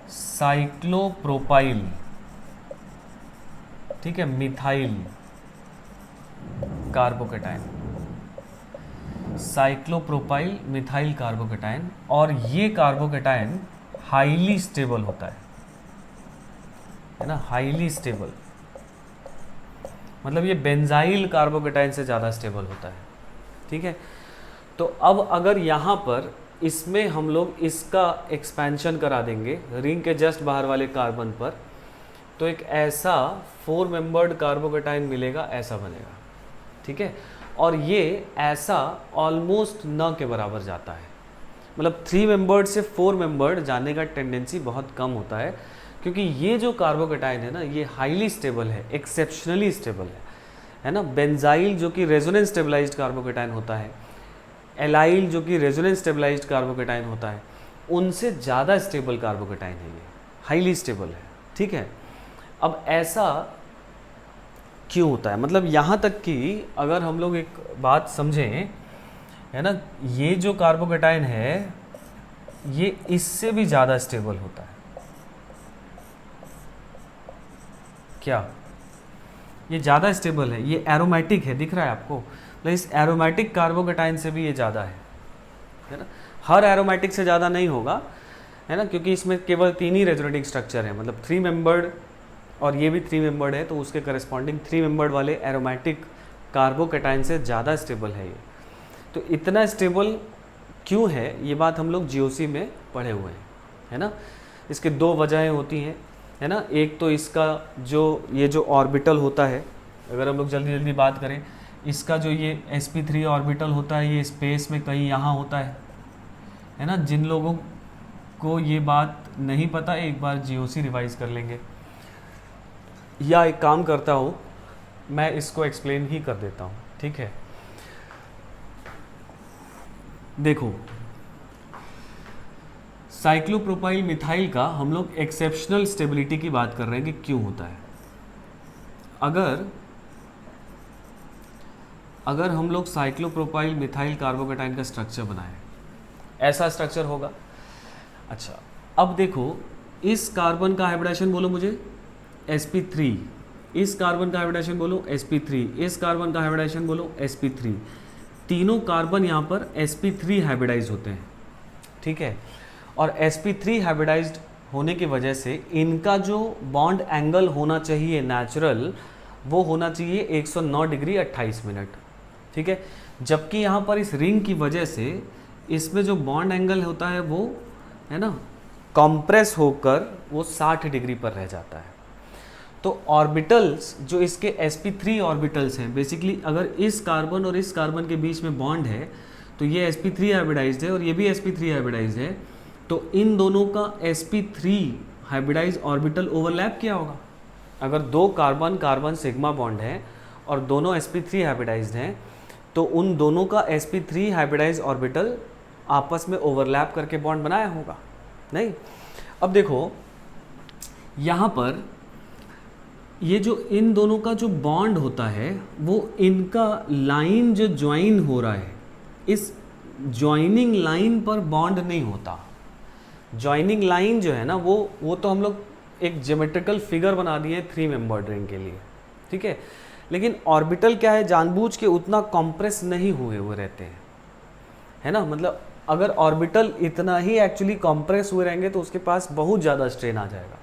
साइक्लोप्रोपाइल। ठीक है, methyl carbocation, cyclopropyl methyl carbocation, और ये कार्बोकेटाइन हाईली स्टेबल होता है ना, हाईली स्टेबल, मतलब ये बेंजाइल कार्बोकेटाइन से ज़्यादा स्टेबल होता है। ठीक है, तो अब अगर यहाँ पर इसमें हम लोग इसका एक्सपेंशन करा देंगे रिंग के जस्ट बाहर वाले कार्बन पर, तो एक ऐसा 4 मेंबर्ड कार्बोकेटाइन मिलेगा, ऐसा बनेगा। ठीक है, और ये ऐसा ऑलमोस्ट न के बराबर जाता है, मतलब 3 मेंबर्ड से 4 मेंबर्ड जाने का टेंडेंसी बहुत कम होता है, क्योंकि ये जो कार्बोकेटाइन है ना, ये हाईली स्टेबल है, एक्सेप्शनली स्टेबल है ना। बेंजाइल जो कि रेजोनेंस स्टेबलाइज्ड कार्बोकेटाइन होता है, एलाइल जो कि रेजोनेंस स्टेबलाइज्ड कार्बोकेटाइन होता है, उनसे ज़्यादा स्टेबल कार्बोकेटाइन है, ये हाईली स्टेबल है। ठीक है, अब ऐसा क्यों होता है, मतलब यहाँ तक कि अगर हम लोग एक बात समझें, है ना, ये जो कार्बोकेटाइन है ये इससे भी ज़्यादा स्टेबल होता है। क्या ये ज़्यादा स्टेबल है, ये एरोमेटिक है, दिख रहा है आपको, मतलब इस एरोमेटिक कार्बोकेटाइन से भी ये ज़्यादा है ना। हर एरोमेटिक से ज़्यादा नहीं होगा, है ना, क्योंकि इसमें केवल 3 ही रेजोनेटिंग स्ट्रक्चर है, मतलब 3 मेंबर्ड, और ये भी 3 मेंबर्ड है, तो उसके करस्पॉन्डिंग 3 मेंबर्ड वाले एरोमेटिक कार्बोकेटाइन से ज़्यादा स्टेबल है ये। तो इतना स्टेबल क्यों है, ये बात हम लोग जीओसी में पढ़े हुए हैं, है ना। इसके 2 वजहें होती हैं, है ना। एक तो इसका जो ये जो ऑर्बिटल होता है, अगर हम लोग जल्दी जल्दी बात करें, इसका जो ये sp3 ऑर्बिटल होता है, ये स्पेस में कहीं यहाँ होता है ना। जिन लोगों को ये बात नहीं पता, एक बार जीओसी रिवाइज कर लेंगे, या एक काम करता हूँ मैं इसको एक्सप्लेन ही कर देता हूँ। ठीक है, देखो साइक्लोप्रोपाइल मिथाइल का हम लोग एक्सेप्शनल स्टेबिलिटी की बात कर रहे हैं कि क्यों होता है। अगर हम लोग साइक्लोप्रोपाइल मिथाइल कार्बोकेटाइन का स्ट्रक्चर बनाएं, ऐसा स्ट्रक्चर होगा। अच्छा, अब देखो इस कार्बन का हाइब्रिडेशन बोलो मुझे sp3, इस कार्बन का हाइब्रिडेशन बोलो sp3, इस कार्बन का हाइब्रिडेशन बोलो sp3, तीनों कार्बन यहाँ पर sp3 हाइब्रिडाइज होते हैं। ठीक है, और sp3 हाइब्रिडाइज्ड होने की वजह से इनका जो बॉन्ड एंगल होना चाहिए नेचुरल, वो होना चाहिए 109 डिग्री 28 मिनट। ठीक है, जबकि यहाँ पर इस रिंग की वजह से इसमें जो बॉन्ड एंगल होता है वो, है ना, कंप्रेस होकर वो 60 डिग्री पर रह जाता है। तो ऑर्बिटल्स जो इसके sp3 ऑर्बिटल्स हैं, बेसिकली अगर इस कार्बन और इस कार्बन के बीच में बॉन्ड है तो ये sp3 हाइब्रिडाइज्ड है और ये भी sp3 हाइब्रिडाइज्ड है, तो इन दोनों का sp3 हाइब्रिडाइज ऑर्बिटल ओवरलैप किया होगा। अगर दो कार्बन कार्बन सिग्मा बॉन्ड है और दोनों sp3 हाइब्रिडाइज्ड हैं, तो उन दोनों का sp3 हाइब्रिडाइज ऑर्बिटल आपस में ओवरलैप करके बॉन्ड बनाया होगा नहीं। अब देखो यहाँ पर ये जो इन दोनों का जो बॉन्ड होता है वो इनका लाइन जो ज्वाइन हो रहा है, इस ज्वाइनिंग लाइन पर बॉन्ड नहीं होता। ज्वाइनिंग लाइन जो है ना वो तो हम लोग एक ज्योमेट्रिकल फिगर बना दिए 3 मेंबर्ड रिंग के लिए, ठीक है। लेकिन ऑर्बिटल क्या है, जानबूझ के उतना कॉम्प्रेस नहीं हुए हुए रहते हैं, है ना। मतलब अगर ऑर्बिटल इतना ही एक्चुअली कॉम्प्रेस हुए रहेंगे तो उसके पास बहुत ज़्यादा स्ट्रेन आ जाएगा।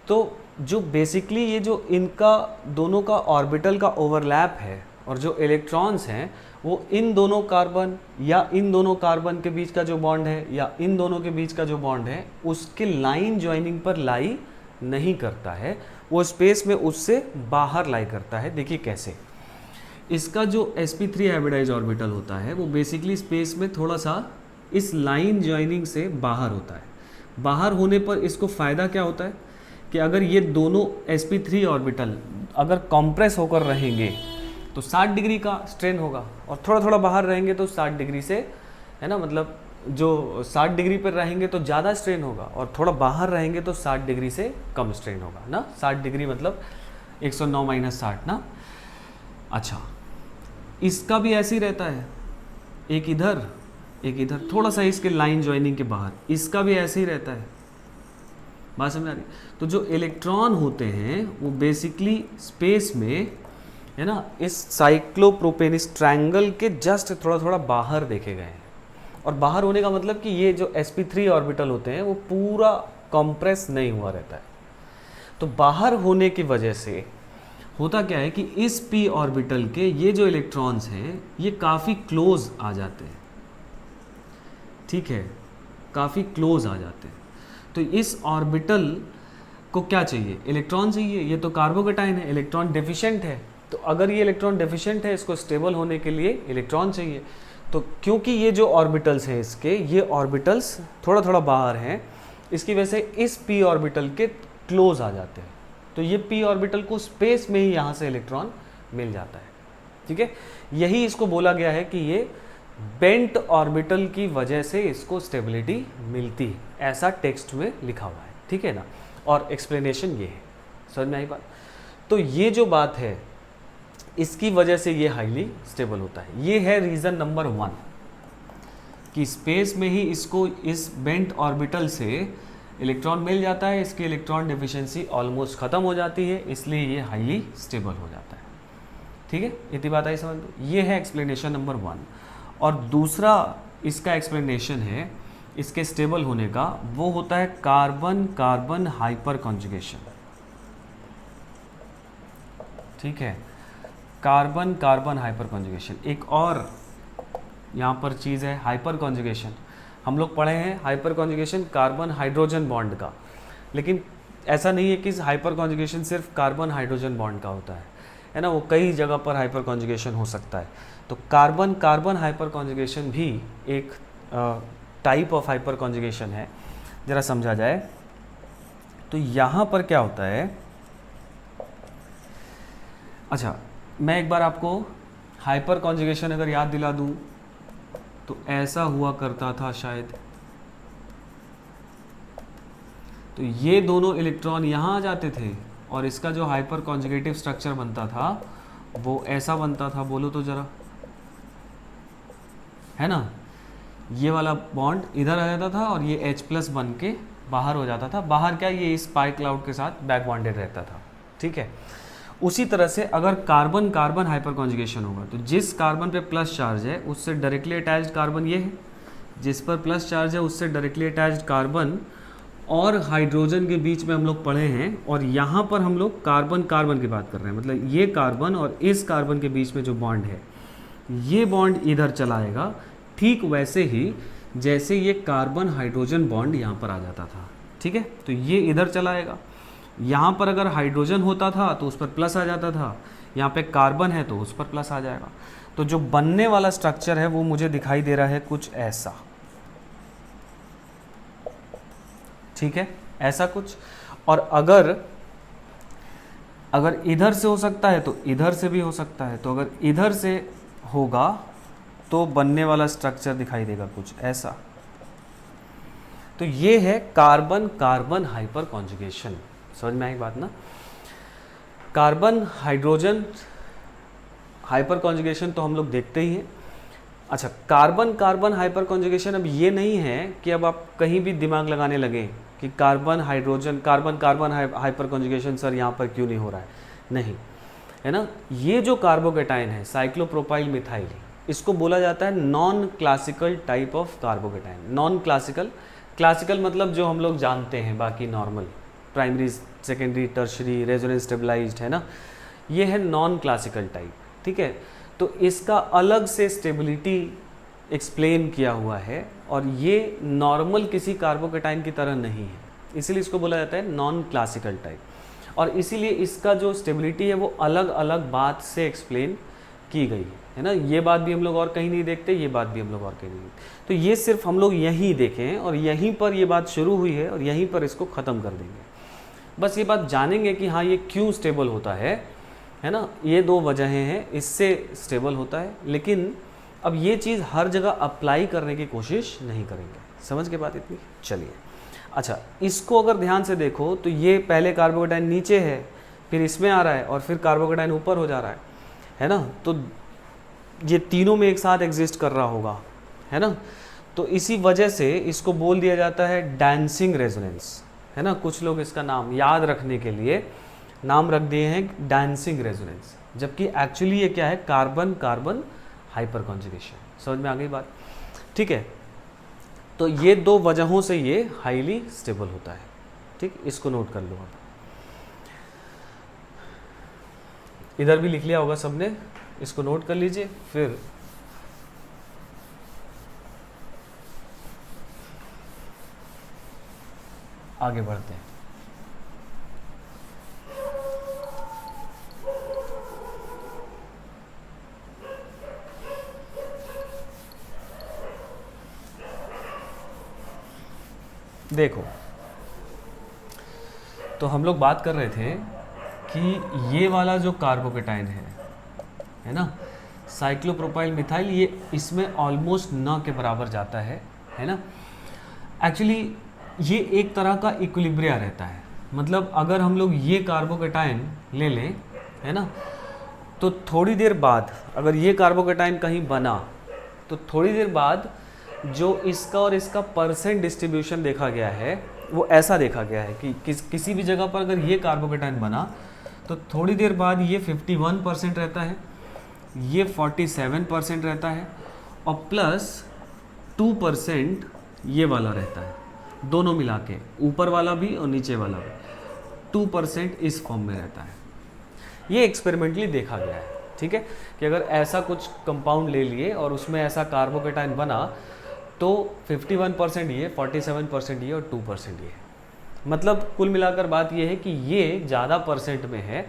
तो जो बेसिकली ये जो इनका दोनों का ऑर्बिटल का ओवरलैप है और जो इलेक्ट्रॉन्स हैं वो इन दोनों कार्बन या इन दोनों कार्बन के बीच का जो बॉन्ड है या इन दोनों के बीच का जो बॉन्ड है उसके लाइन ज्वाइनिंग पर लाई नहीं करता है, वो स्पेस में उससे बाहर लाई करता है। देखिए कैसे, इसका जो sp3 हाइब्रिडाइज ऑर्बिटल होता है वो बेसिकली स्पेस में थोड़ा सा इस लाइन ज्वाइनिंग से बाहर होता है। बाहर होने पर इसको फ़ायदा क्या होता है कि अगर ये दोनों sp3 ऑर्बिटल अगर कॉम्प्रेस होकर रहेंगे तो 60 डिग्री का स्ट्रेन होगा, और थोड़ा थोड़ा बाहर रहेंगे तो 60 डिग्री से, है ना, मतलब जो 60 डिग्री पर रहेंगे तो ज़्यादा स्ट्रेन होगा और थोड़ा बाहर रहेंगे तो 60 डिग्री से कम स्ट्रेन होगा ना। 60 डिग्री मतलब 109 - 60 ना। अच्छा, इसका भी ऐसे ही रहता है, एक इधर थोड़ा सा इसके लाइन ज्वाइनिंग के बाहर, इसका भी ऐसे ही रहता है। बात समझ आ रही? तो जो इलेक्ट्रॉन होते हैं वो बेसिकली स्पेस में, है ना, इस साइक्लोप्रोपेन इस ट्रायंगल के जस्ट थोड़ा थोड़ा बाहर देखे गए हैं। और बाहर होने का मतलब कि ये जो sp3 ऑर्बिटल होते हैं वो पूरा कंप्रेस नहीं हुआ रहता है। तो बाहर होने की वजह से होता क्या है कि इस p ऑर्बिटल के ये जो इलेक्ट्रॉन्स हैं ये काफ़ी क्लोज आ जाते हैं, ठीक है, काफ़ी क्लोज आ जाते हैं। तो इस ऑर्बिटल को क्या चाहिए, इलेक्ट्रॉन चाहिए। ये तो कार्बोकेटाइन है, इलेक्ट्रॉन डेफिशिएंट है, तो अगर ये इलेक्ट्रॉन डेफिशिएंट है इसको स्टेबल होने के लिए इलेक्ट्रॉन चाहिए। तो क्योंकि ये जो ऑर्बिटल्स हैं इसके, ये ऑर्बिटल्स थोड़ा थोड़ा बाहर हैं, इसकी वजह से इस p ऑर्बिटल के क्लोज आ जाते हैं। तो ये p ऑर्बिटल को स्पेस में ही यहाँ से इलेक्ट्रॉन मिल जाता है, ठीक है। यही इसको बोला गया है कि ये बेंट ऑर्बिटल की वजह से इसको स्टेबिलिटी मिलती है, ऐसा टेक्स्ट में लिखा हुआ है, ठीक है ना। और एक्सप्लेनेशन ये है, समझ में आई बात। तो ये जो बात है इसकी वजह से ये हाईली स्टेबल होता है। ये है रीज़न नंबर 1 कि स्पेस में ही इसको इस बेंट ऑर्बिटल से इलेक्ट्रॉन मिल जाता है, इसकी इलेक्ट्रॉन डेफिशिएंसी ऑलमोस्ट ख़त्म हो जाती है, इसलिए ये हाईली स्टेबल हो जाता है, ठीक है। इतनी बात आई समझ में। ये है एक्सप्लेनेशन नंबर 1। और दूसरा इसका एक्सप्लेनेशन है इसके स्टेबल होने का, वो होता है कार्बन कार्बन हाइपर कॉन्जुगेशन, ठीक है। कार्बन कार्बन हाइपर कॉन्जुगेशन एक और यहाँ पर चीज़ है, हाइपर कॉन्जुगेशन। हम लोग पढ़े हैं hyper conjugation carbon hydrogen bond का, लेकिन ऐसा नहीं है कि हाइपर कॉन्जुगेशन सिर्फ कार्बन हाइड्रोजन बॉन्ड का होता है ना, वो कई जगह पर हाइपर कॉन्जुगेशन हो सकता है। तो कार्बन कार्बन हाइपर कॉन्जुगेशन भी एक टाइप ऑफ हाइपर कॉन्जुगेशन है। ज़रा समझा जाए तो यहाँ पर क्या होता है। अच्छा, मैं एक बार आपको हाइपर कॉन्जुगेशन अगर याद दिला दूँ तो ऐसा हुआ करता था शायद। तो ये दोनों इलेक्ट्रॉन यहाँ आ जाते थे और इसका जो हाइपर कॉन्जुगेटिव स्ट्रक्चर बनता था वो ऐसा बनता था, बोलो तो ज़रा, है ना। ये वाला बॉन्ड इधर आ जाता था और ये H+ बन के बाहर हो जाता था। बाहर क्या, ये इस पाई क्लाउड के साथ बैक बॉन्डेड रहता था, ठीक है। उसी तरह से अगर कार्बन कार्बन हाइपर कॉन्जुगेशन होगा तो जिस कार्बन पे प्लस चार्ज है उससे डायरेक्टली अटैच्ड कार्बन ये है, जिस पर प्लस चार्ज है उससे डायरेक्टली अटैच्ड कार्बन और हाइड्रोजन के बीच में हम लोग पढ़े हैं। और यहाँ पर हम लोग कार्बन कार्बन की बात कर रहे हैं, मतलब ये कार्बन और इस कार्बन के बीच में जो बॉन्ड है ये बॉन्ड इधर चलाएगा, ठीक वैसे ही जैसे ये कार्बन हाइड्रोजन बॉन्ड यहाँ पर आ जाता था, ठीक है। तो ये इधर चलाएगा, यहाँ पर अगर हाइड्रोजन होता था तो उस पर प्लस आ जाता था, यहाँ पे कार्बन है तो उस पर प्लस आ जाएगा। तो जो बनने वाला स्ट्रक्चर है वो मुझे दिखाई दे रहा है कुछ ऐसा, ठीक है, ऐसा कुछ। और अगर इधर से हो सकता है तो इधर से भी हो सकता है। तो अगर इधर से होगा तो बनने वाला स्ट्रक्चर दिखाई देगा कुछ ऐसा। तो ये है कार्बन कार्बन हाइपर कॉन्जुगेशन। समझ में आई बात ना? कार्बन हाइड्रोजन हाइपर कॉन्जुगेशन तो हम लोग देखते ही हैं। अच्छा, कार्बन कार्बन हाइपर कॉन्जुगेशन अब ये नहीं है कि अब आप कहीं भी दिमाग लगाने लगे कि carbon hydrogen carbon carbon hyper conjugation sir यहाँ पर क्यों नहीं हो रहा है। नहीं, है ना। ये जो कार्बोकेटाइन है साइक्लोप्रोपाइल मिथाइल, इसको बोला जाता है non classical type of carbocation. Non classical, classical मतलब जो हम लोग जानते हैं, बाकी normal, primary secondary tertiary resonance stabilised, है ना। ये है नॉन क्लासिकल टाइप, ठीक है। तो इसका अलग से स्टेबिलिटी एक्सप्लेन किया हुआ है और ये नॉर्मल किसी कार्बोकेटाइन की तरह नहीं है, इसीलिए इसको बोला जाता है नॉन क्लासिकल टाइप। और इसीलिए इसका जो स्टेबिलिटी है वो अलग अलग बात से एक्सप्लेन की गई है ना। ये बात भी हम लोग और कहीं नहीं देखते, ये बात भी हम लोग और कहीं नहीं देखते। तो ये सिर्फ हम लोग यहीं देखे हैं और यहीं पर ये बात शुरू हुई है और यहीं पर इसको ख़त्म कर देंगे। बस ये बात जानेंगे कि हाँ ये क्यों स्टेबल होता है ना। ये दो वजहें हैं, इससे स्टेबल होता है। लेकिन अब ये चीज़ हर जगह अप्लाई करने की कोशिश नहीं करेंगे। समझ के बात इतनी? चलिए, अच्छा, इसको अगर ध्यान से देखो तो ये पहले कार्बोकेटाइन नीचे है, फिर इसमें आ रहा है और फिर कार्बोकेटाइन ऊपर हो जा रहा है ना। तो ये तीनों में एक साथ एग्जिस्ट कर रहा होगा, है ना। तो इसी वजह से इसको बोल दिया जाता है डांसिंग रेजोनेंस, है ना। कुछ लोग इसका नाम याद रखने के लिए नाम रख दिए हैं डांसिंग रेजोनेंस, जबकि एक्चुअली ये क्या है, कार्बन कार्बन हाइपर कॉन्जुगेशन। समझ में आ गई बात? ठीक है। तो ये दो वजहों से ये हाईली स्टेबल होता है, ठीक। इसको नोट कर लो। अब इधर भी लिख लिया होगा सबने, इसको नोट कर लीजिए। फिर आगे बढ़ते हैं। देखो, तो हम लोग बात कर रहे थे कि ये वाला जो कार्बोकेटाइन है ना, साइक्लोप्रोपाइल मिथाइल, ये इसमें ऑलमोस्ट न के बराबर जाता है ना। एक्चुअली ये एक तरह का इक्विलिब्रिया रहता है। मतलब अगर हम लोग ये कार्बोकेटाइन ले लें, है ना, तो थोड़ी देर बाद अगर ये कार्बोकेटाइन कहीं बना तो थोड़ी देर बाद जो इसका और इसका परसेंट डिस्ट्रीब्यूशन देखा गया है वो ऐसा देखा गया है कि किसी भी जगह पर अगर ये कार्बोकेटाइन बना तो थोड़ी देर बाद ये 51% रहता है, ये 47% रहता है और प्लस 2% ये वाला रहता है। दोनों मिला के, ऊपर वाला भी और नीचे वाला भी, 2% इस फॉर्म में रहता है। ये एक्सपेरिमेंटली देखा गया है, ठीक है, कि अगर ऐसा कुछ कंपाउंड ले लिए और उसमें ऐसा कार्बोकेटाइन बना तो 51% ये, 47% ये और 2% ये। मतलब कुल मिलाकर बात ये है कि ये ज़्यादा परसेंट में है।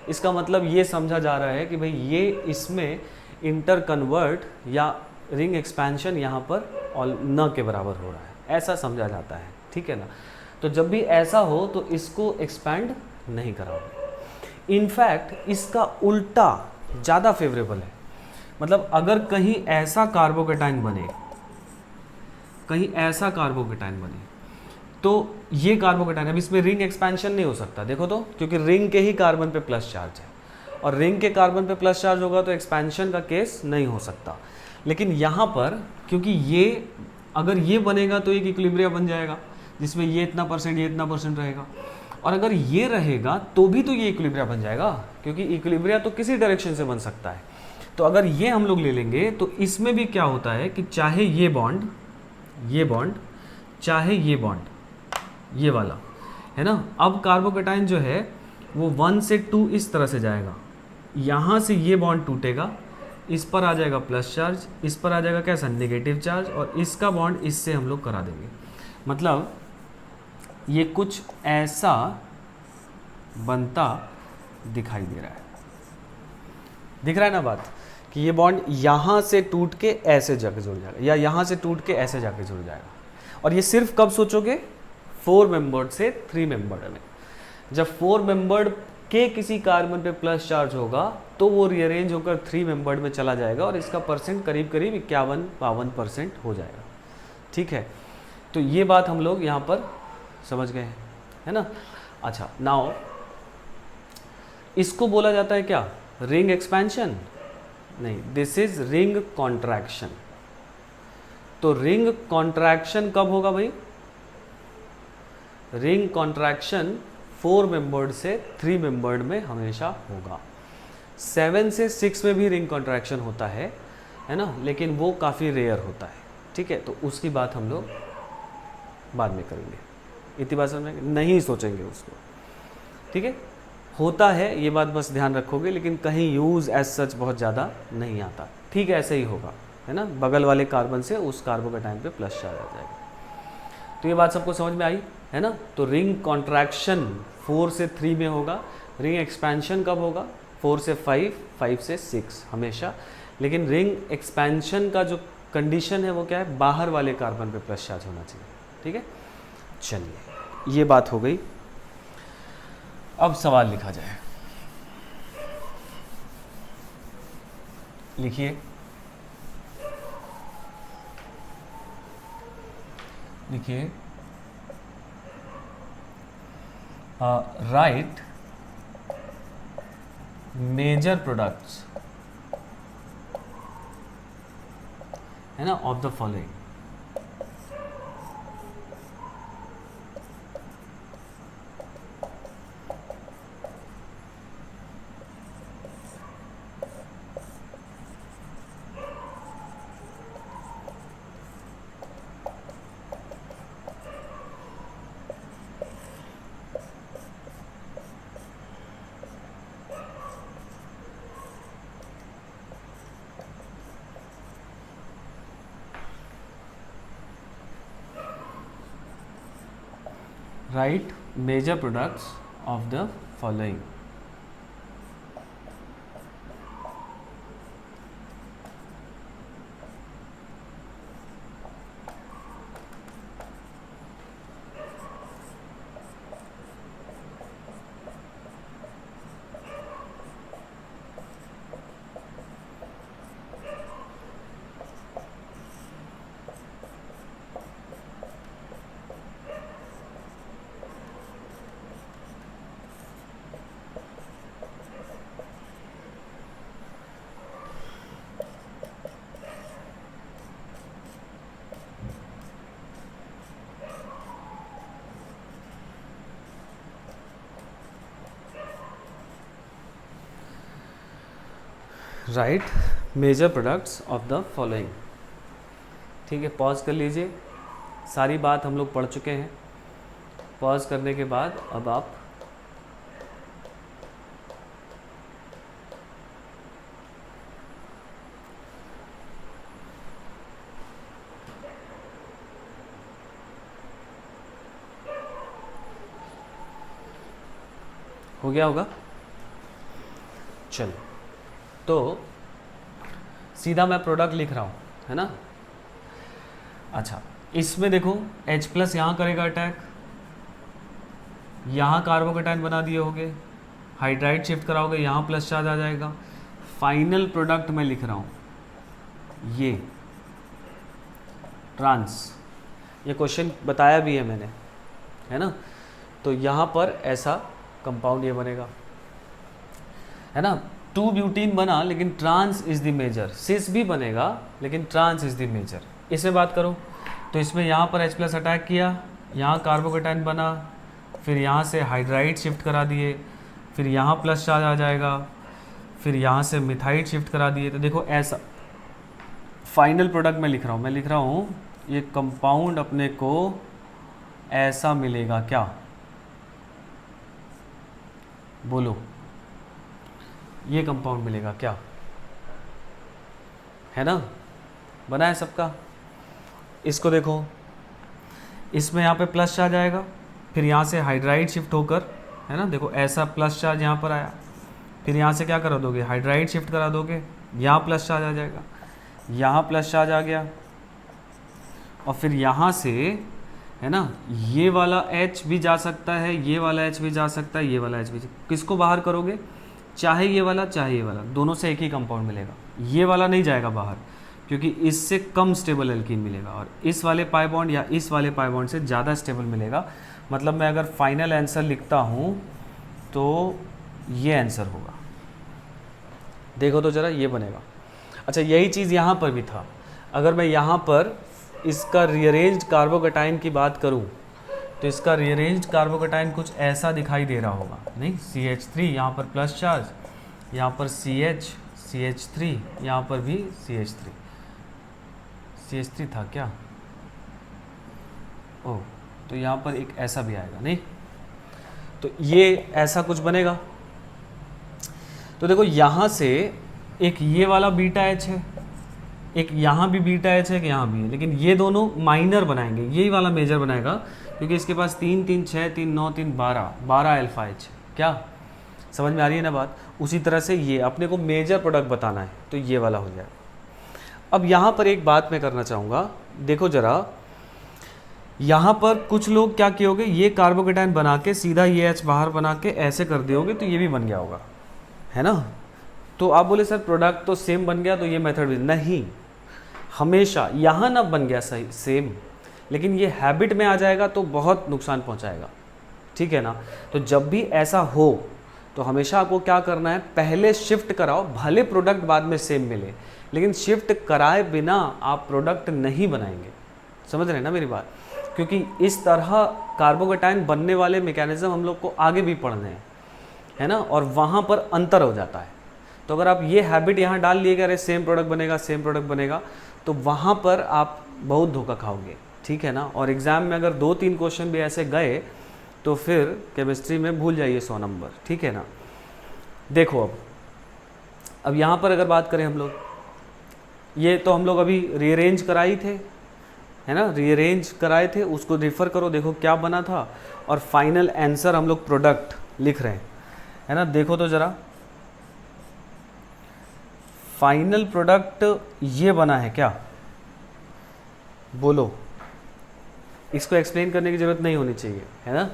इसका मतलब ये समझा जा रहा है कि भाई ये इसमें इंटर कन्वर्ट या रिंग एक्सपेंशन यहाँ पर न के बराबर हो रहा है, ऐसा समझा जाता है, ठीक है ना। तो जब भी ऐसा हो तो इसको एक्सपैंड नहीं कराओगे। इनफैक्ट इसका उल्टा ज़्यादा फेवरेबल है। मतलब अगर कहीं ऐसा कार्बोकेटाइन बने, कहीं ऐसा कार्बोकेटाइन बने तो ये कार्बोकेटाइन, अब इसमें रिंग एक्सपेंशन नहीं हो सकता, देखो तो, क्योंकि रिंग के ही कार्बन पे प्लस चार्ज है और रिंग के कार्बन पे प्लस चार्ज होगा तो एक्सपेंशन का केस नहीं हो सकता। लेकिन यहाँ पर क्योंकि ये अगर ये बनेगा तो एक इक्विलिब्रिया बन जाएगा जिसमें ये इतना परसेंट ये इतना परसेंट रहेगा, और अगर ये रहेगा तो भी तो ये इक्विलिब्रिया बन जाएगा, क्योंकि इक्विलिब्रिया तो किसी डायरेक्शन से बन सकता है। तो अगर ये हम लोग ले लेंगे तो इसमें भी क्या होता है कि चाहे ये बॉन्ड चाहे ये बॉन्ड, ये वाला, है ना। अब कार्बोकेटाइन जो है वो 1 से 2 इस तरह से जाएगा, यहाँ से ये बॉन्ड टूटेगा, इस पर आ जाएगा प्लस चार्ज, इस पर आ जाएगा कैसा, नेगेटिव चार्ज, और इसका बॉन्ड इससे हम लोग करा देंगे। मतलब ये कुछ ऐसा बनता दिखाई दे रहा है, दिख रहा है ना बात। कि ये बॉन्ड यहाँ से टूट के ऐसे जाके जुड़ जाएगा या यहाँ से टूट के ऐसे जाके जुड़ जाएगा। और ये सिर्फ कब सोचोगे? 4 मेंबर्ड से 3 मेंबर्ड में। जब 4 मेंबर्ड के किसी कार्बन पे प्लस चार्ज होगा तो वो रीअरेंज होकर 3 मेंबर्ड में चला जाएगा और इसका परसेंट करीब करीब 51-52% हो जाएगा। ठीक है, तो ये बात हम लोग यहाँ पर समझ गए हैं, है ना। अच्छा, नाउ इसको बोला जाता है क्या? Ring expansion? नहीं, दिस इज रिंग कॉन्ट्रैक्शन। तो रिंग कॉन्ट्रैक्शन कब होगा भाई? रिंग कॉन्ट्रैक्शन 4 मेंबर्ड से 3 मेंबर्ड में हमेशा होगा। 7 से 6 में भी रिंग कॉन्ट्रैक्शन होता है ना, लेकिन वो काफ़ी रेयर होता है। ठीक है, तो उसकी बात हम लोग बाद में करेंगे। इतनी बात समझ में, नहीं सोचेंगे उसको। ठीक है, होता है, ये बात बस ध्यान रखोगे, लेकिन कहीं यूज़ एज सच बहुत ज़्यादा नहीं आता। ठीक है, ऐसे ही होगा, है ना। बगल वाले कार्बन से उस कार्बोकेटाइन पे प्लस चार्ज आ जाएगा। तो ये बात सबको समझ में आई, है ना। तो रिंग कॉन्ट्रैक्शन 4 से 3 में होगा। रिंग एक्सपेंशन कब होगा? 4 से 5, 5 से 6 हमेशा। लेकिन रिंग एक्सपेंशन का जो कंडीशन है वो क्या है? बाहर वाले कार्बन पे प्लस चार्ज होना चाहिए। ठीक है, चलिए ये बात हो गई। अब सवाल लिखा जाए। लिखिए, लिखिए, राइट मेजर प्रोडक्ट्स, है ना, of the following. Write major products of the following. Write major products of the following. ठीक है, पॉज कर लीजिए। सारी बात हम लोग पढ़ चुके हैं। पॉज करने के बाद अब आप हो गया होगा। चलो, तो सीधा मैं प्रोडक्ट लिख रहा हूँ, है ना। अच्छा, इसमें देखो H+ यहाँ करेगा अटैक, यहाँ कार्बोकेटाइन बना दिए होगे, हाइड्राइड शिफ्ट कराओगे, यहाँ प्लस चार्ज आ जाएगा। फाइनल प्रोडक्ट मैं लिख रहा हूँ ये ट्रांस, ये क्वेश्चन बताया भी है मैंने, है ना। तो यहाँ पर ऐसा कंपाउंड ये बनेगा, है ना। 2 ब्यूटीन बना लेकिन ट्रांस इज द मेजर। सिस भी बनेगा लेकिन ट्रांस इज द मेजर। इसमें बात करो तो इसमें यहाँ पर H+ अटैक किया, यहाँ कार्बोकेटाइन बना, फिर यहाँ से हाइड्राइड शिफ्ट करा दिए, फिर यहाँ प्लस चार्ज आ जाएगा, फिर यहाँ से मिथाइड शिफ्ट करा दिए। तो देखो ऐसा फाइनल प्रोडक्ट मैं लिख रहा हूँ ये कंपाउंड अपने को ऐसा मिलेगा क्या? बोलो, ये कंपाउंड मिलेगा क्या? है ना, बना है सबका। इसको देखो, इसमें यहाँ पे प्लस चार्ज आएगा, फिर यहाँ से हाइड्राइड शिफ्ट होकर, है ना, देखो ऐसा प्लस चार्ज यहाँ पर आया, फिर यहाँ से क्या करा दोगे? हाइड्राइड शिफ्ट करा दोगे, यहाँ प्लस चार्ज आ जाएगा, यहाँ प्लस चार्ज आ गया, और फिर यहाँ से है ना ये वाला H भी जा सकता है, ये वाला H भी जा सकता है, ये वाला H भी किसको बाहर करोगे, चाहे ये वाला चाहे ये वाला, दोनों से एक ही कंपाउंड मिलेगा। ये वाला नहीं जाएगा बाहर क्योंकि इससे कम स्टेबल एल्कीन मिलेगा, और इस वाले पाई बॉन्ड या इस वाले पाई बॉन्ड से ज़्यादा स्टेबल मिलेगा। मतलब मैं अगर फाइनल आंसर लिखता हूँ तो ये आंसर होगा। देखो तो ज़रा ये बनेगा। अच्छा यही चीज़ यहाँ पर भी था। अगर मैं यहाँ पर इसका रीअरेंज्ड कार्बोकैटायन की बात करूँ तो इसका रीअरेंज्ड कार्बोकैटायन कुछ ऐसा दिखाई दे रहा होगा, नहीं CH3 यहाँ पर प्लस चार्ज, यहाँ पर CH3, यहाँ पर भी CH3 था क्या, ओह तो यहाँ पर एक ऐसा भी आएगा, नहीं तो ये ऐसा कुछ बनेगा। तो देखो यहाँ से एक ये वाला बीटा H है, एक यहाँ भी बीटा H है, एक यहाँ भी है, लेकिन ये दोनों माइनर बनाएंगे, यही वाला मेजर बनाएगा क्योंकि इसके पास 3 3 6 3 9 3 12 अल्फा H। क्या समझ में आ रही है ना बात। उसी तरह से ये अपने को मेजर प्रोडक्ट बताना है तो ये वाला हो जाएगा। अब यहाँ पर एक बात मैं करना चाहूँगा, देखो ज़रा यहाँ पर कुछ लोग क्या किए होगे, ये कार्बोकैटायन बना के सीधा ये H बाहर बना के ऐसे कर दिए होगे तो ये भी बन गया होगा, है ना। तो आप बोले सर प्रोडक्ट तो सेम बन गया तो ये मेथड भी नहीं, हमेशा यहाँ ना बन गया सही सेम, लेकिन ये हैबिट में आ जाएगा तो बहुत नुकसान पहुँचाएगा, ठीक है ना। तो जब भी ऐसा हो तो हमेशा आपको क्या करना है, पहले शिफ्ट कराओ, भले प्रोडक्ट बाद में सेम मिले, लेकिन शिफ्ट कराए बिना आप प्रोडक्ट नहीं बनाएंगे। समझ रहे हैं ना मेरी बात, क्योंकि इस तरह कार्बोकैटायन बनने वाले मैकेनिज्म हम लोग को आगे भी पढ़ने हैं, है ना, और वहाँ पर अंतर हो जाता है। तो अगर आप ये हैबिट यहाँ डाल लिए कि अरे सेम प्रोडक्ट बनेगा सेम प्रोडक्ट बनेगा, तो वहाँ पर आप बहुत धोखा खाओगे, ठीक है ना। और एग्ज़ाम में अगर 2-3 क्वेश्चन भी ऐसे गए तो फिर केमिस्ट्री में भूल जाइए 100 नंबर, ठीक है ना। देखो अब यहाँ पर अगर बात करें हम लोग, ये तो हम लोग अभी रीअरेंज कराई थे, है ना, रीअरेंज कराए थे, उसको रेफर करो, देखो क्या बना था, और फाइनल आंसर हम लोग प्रोडक्ट लिख रहे हैं, है ना। देखो तो ज़रा फाइनल प्रोडक्ट ये बना है क्या, बोलो। इसको एक्सप्लेन करने की ज़रूरत नहीं होनी चाहिए, है ना।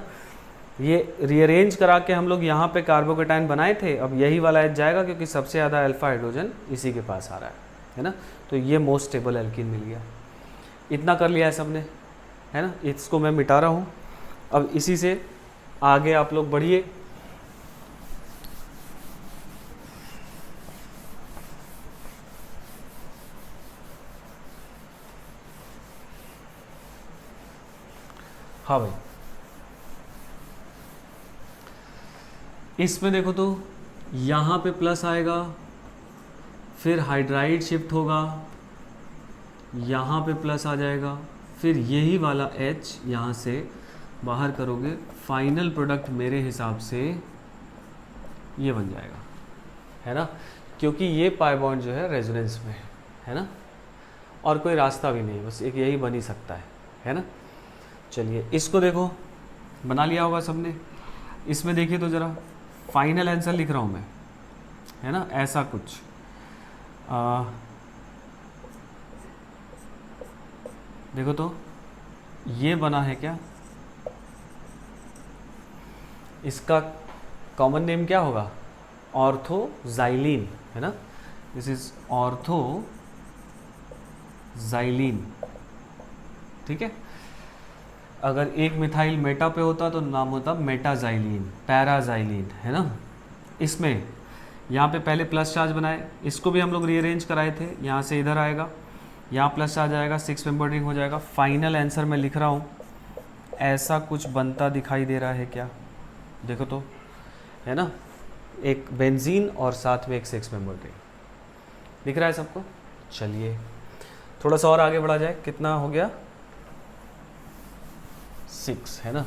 ये रीअरेंज करा के हम लोग यहाँ पे कार्बोकैटायन बनाए थे, अब यही वाला H जाएगा क्योंकि सबसे ज़्यादा अल्फा हाइड्रोजन इसी के पास आ रहा है ना। तो ये मोस्ट स्टेबल एल्कीन मिल गया। इतना कर लिया है सबने, है ना। इसको मैं मिटा रहा हूँ, अब इसी से आगे आप लोग बढ़िए। हाँ भाई, इसमें देखो तो यहाँ पे प्लस आएगा, फिर हाइड्राइड शिफ्ट होगा, यहाँ पे प्लस आ जाएगा, फिर यही वाला H यहाँ से बाहर करोगे, फाइनल प्रोडक्ट मेरे हिसाब से ये बन जाएगा, है ना, क्योंकि ये पाई बॉन्ड जो है रेजोनेंस में है ना, और कोई रास्ता भी नहीं, बस एक यही बन ही सकता है ना। चलिए इसको देखो, बना लिया होगा सबने। इसमें देखिए तो ज़रा फाइनल आंसर लिख रहा हूँ मैं, है ना, ऐसा कुछ देखो तो ये बना है क्या, इसका कॉमन नेम क्या होगा, ऑर्थोजाइलिन, है ना। दिस इज ऑर्थोजाइलिन, ठीक है। अगर एक मिथाइल मेटा पे होता तो नाम होता मेटाजाइलिन, पैराजाइलिन, है ना। इसमें यहाँ पे पहले प्लस चार्ज बनाए, इसको भी हम लोग रीअरेंज कराए थे, यहाँ से इधर आएगा, यहाँ प्लस चार्ज आएगा, 6 मेंबर रिंग हो जाएगा। फाइनल आंसर मैं लिख रहा हूँ, ऐसा कुछ बनता दिखाई दे रहा है क्या, देखो तो, है ना, एक बेंजीन और साथ में एक 6 मेंबर रिंग दिख रहा है सबको। चलिए थोड़ा सा और आगे बढ़ा जाए, कितना हो गया, 6, है ना।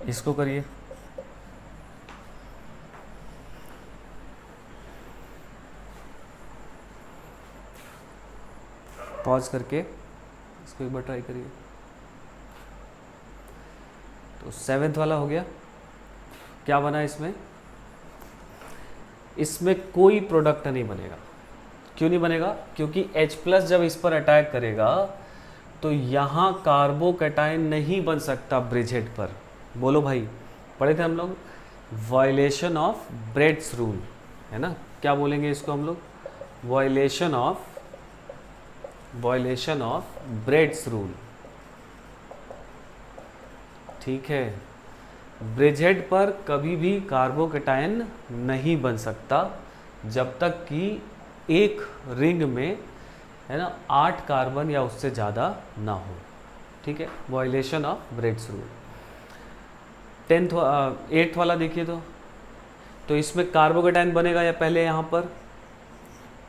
इसको करिए, पॉज करके इसको एक बार ट्राई करिए। तो 7th वाला हो गया। क्या बना इसमें? इसमें कोई प्रोडक्ट नहीं बनेगा। क्यों नहीं बनेगा? क्योंकि H+ जब इस पर अटैक करेगा तो यहाँ कार्बोकैटायन नहीं बन सकता ब्रिजहेड पर। बोलो भाई, पढ़े थे हम लोग, वायलेशन ऑफ ब्रेड्स रूल, है ना? क्या बोलेंगे इसको हम लोग? Violation of Bredt's rule. ठीक है, ब्रिजहेड पर कभी भी कार्बोकैटायन नहीं बन सकता जब तक कि एक रिंग में, है ना, 8 कार्बन या उससे ज़्यादा ना हो। ठीक है, violation of Bredt's rule. 8th वाला देखिए तो इसमें कार्बोकैटायन बनेगा या पहले यहाँ पर,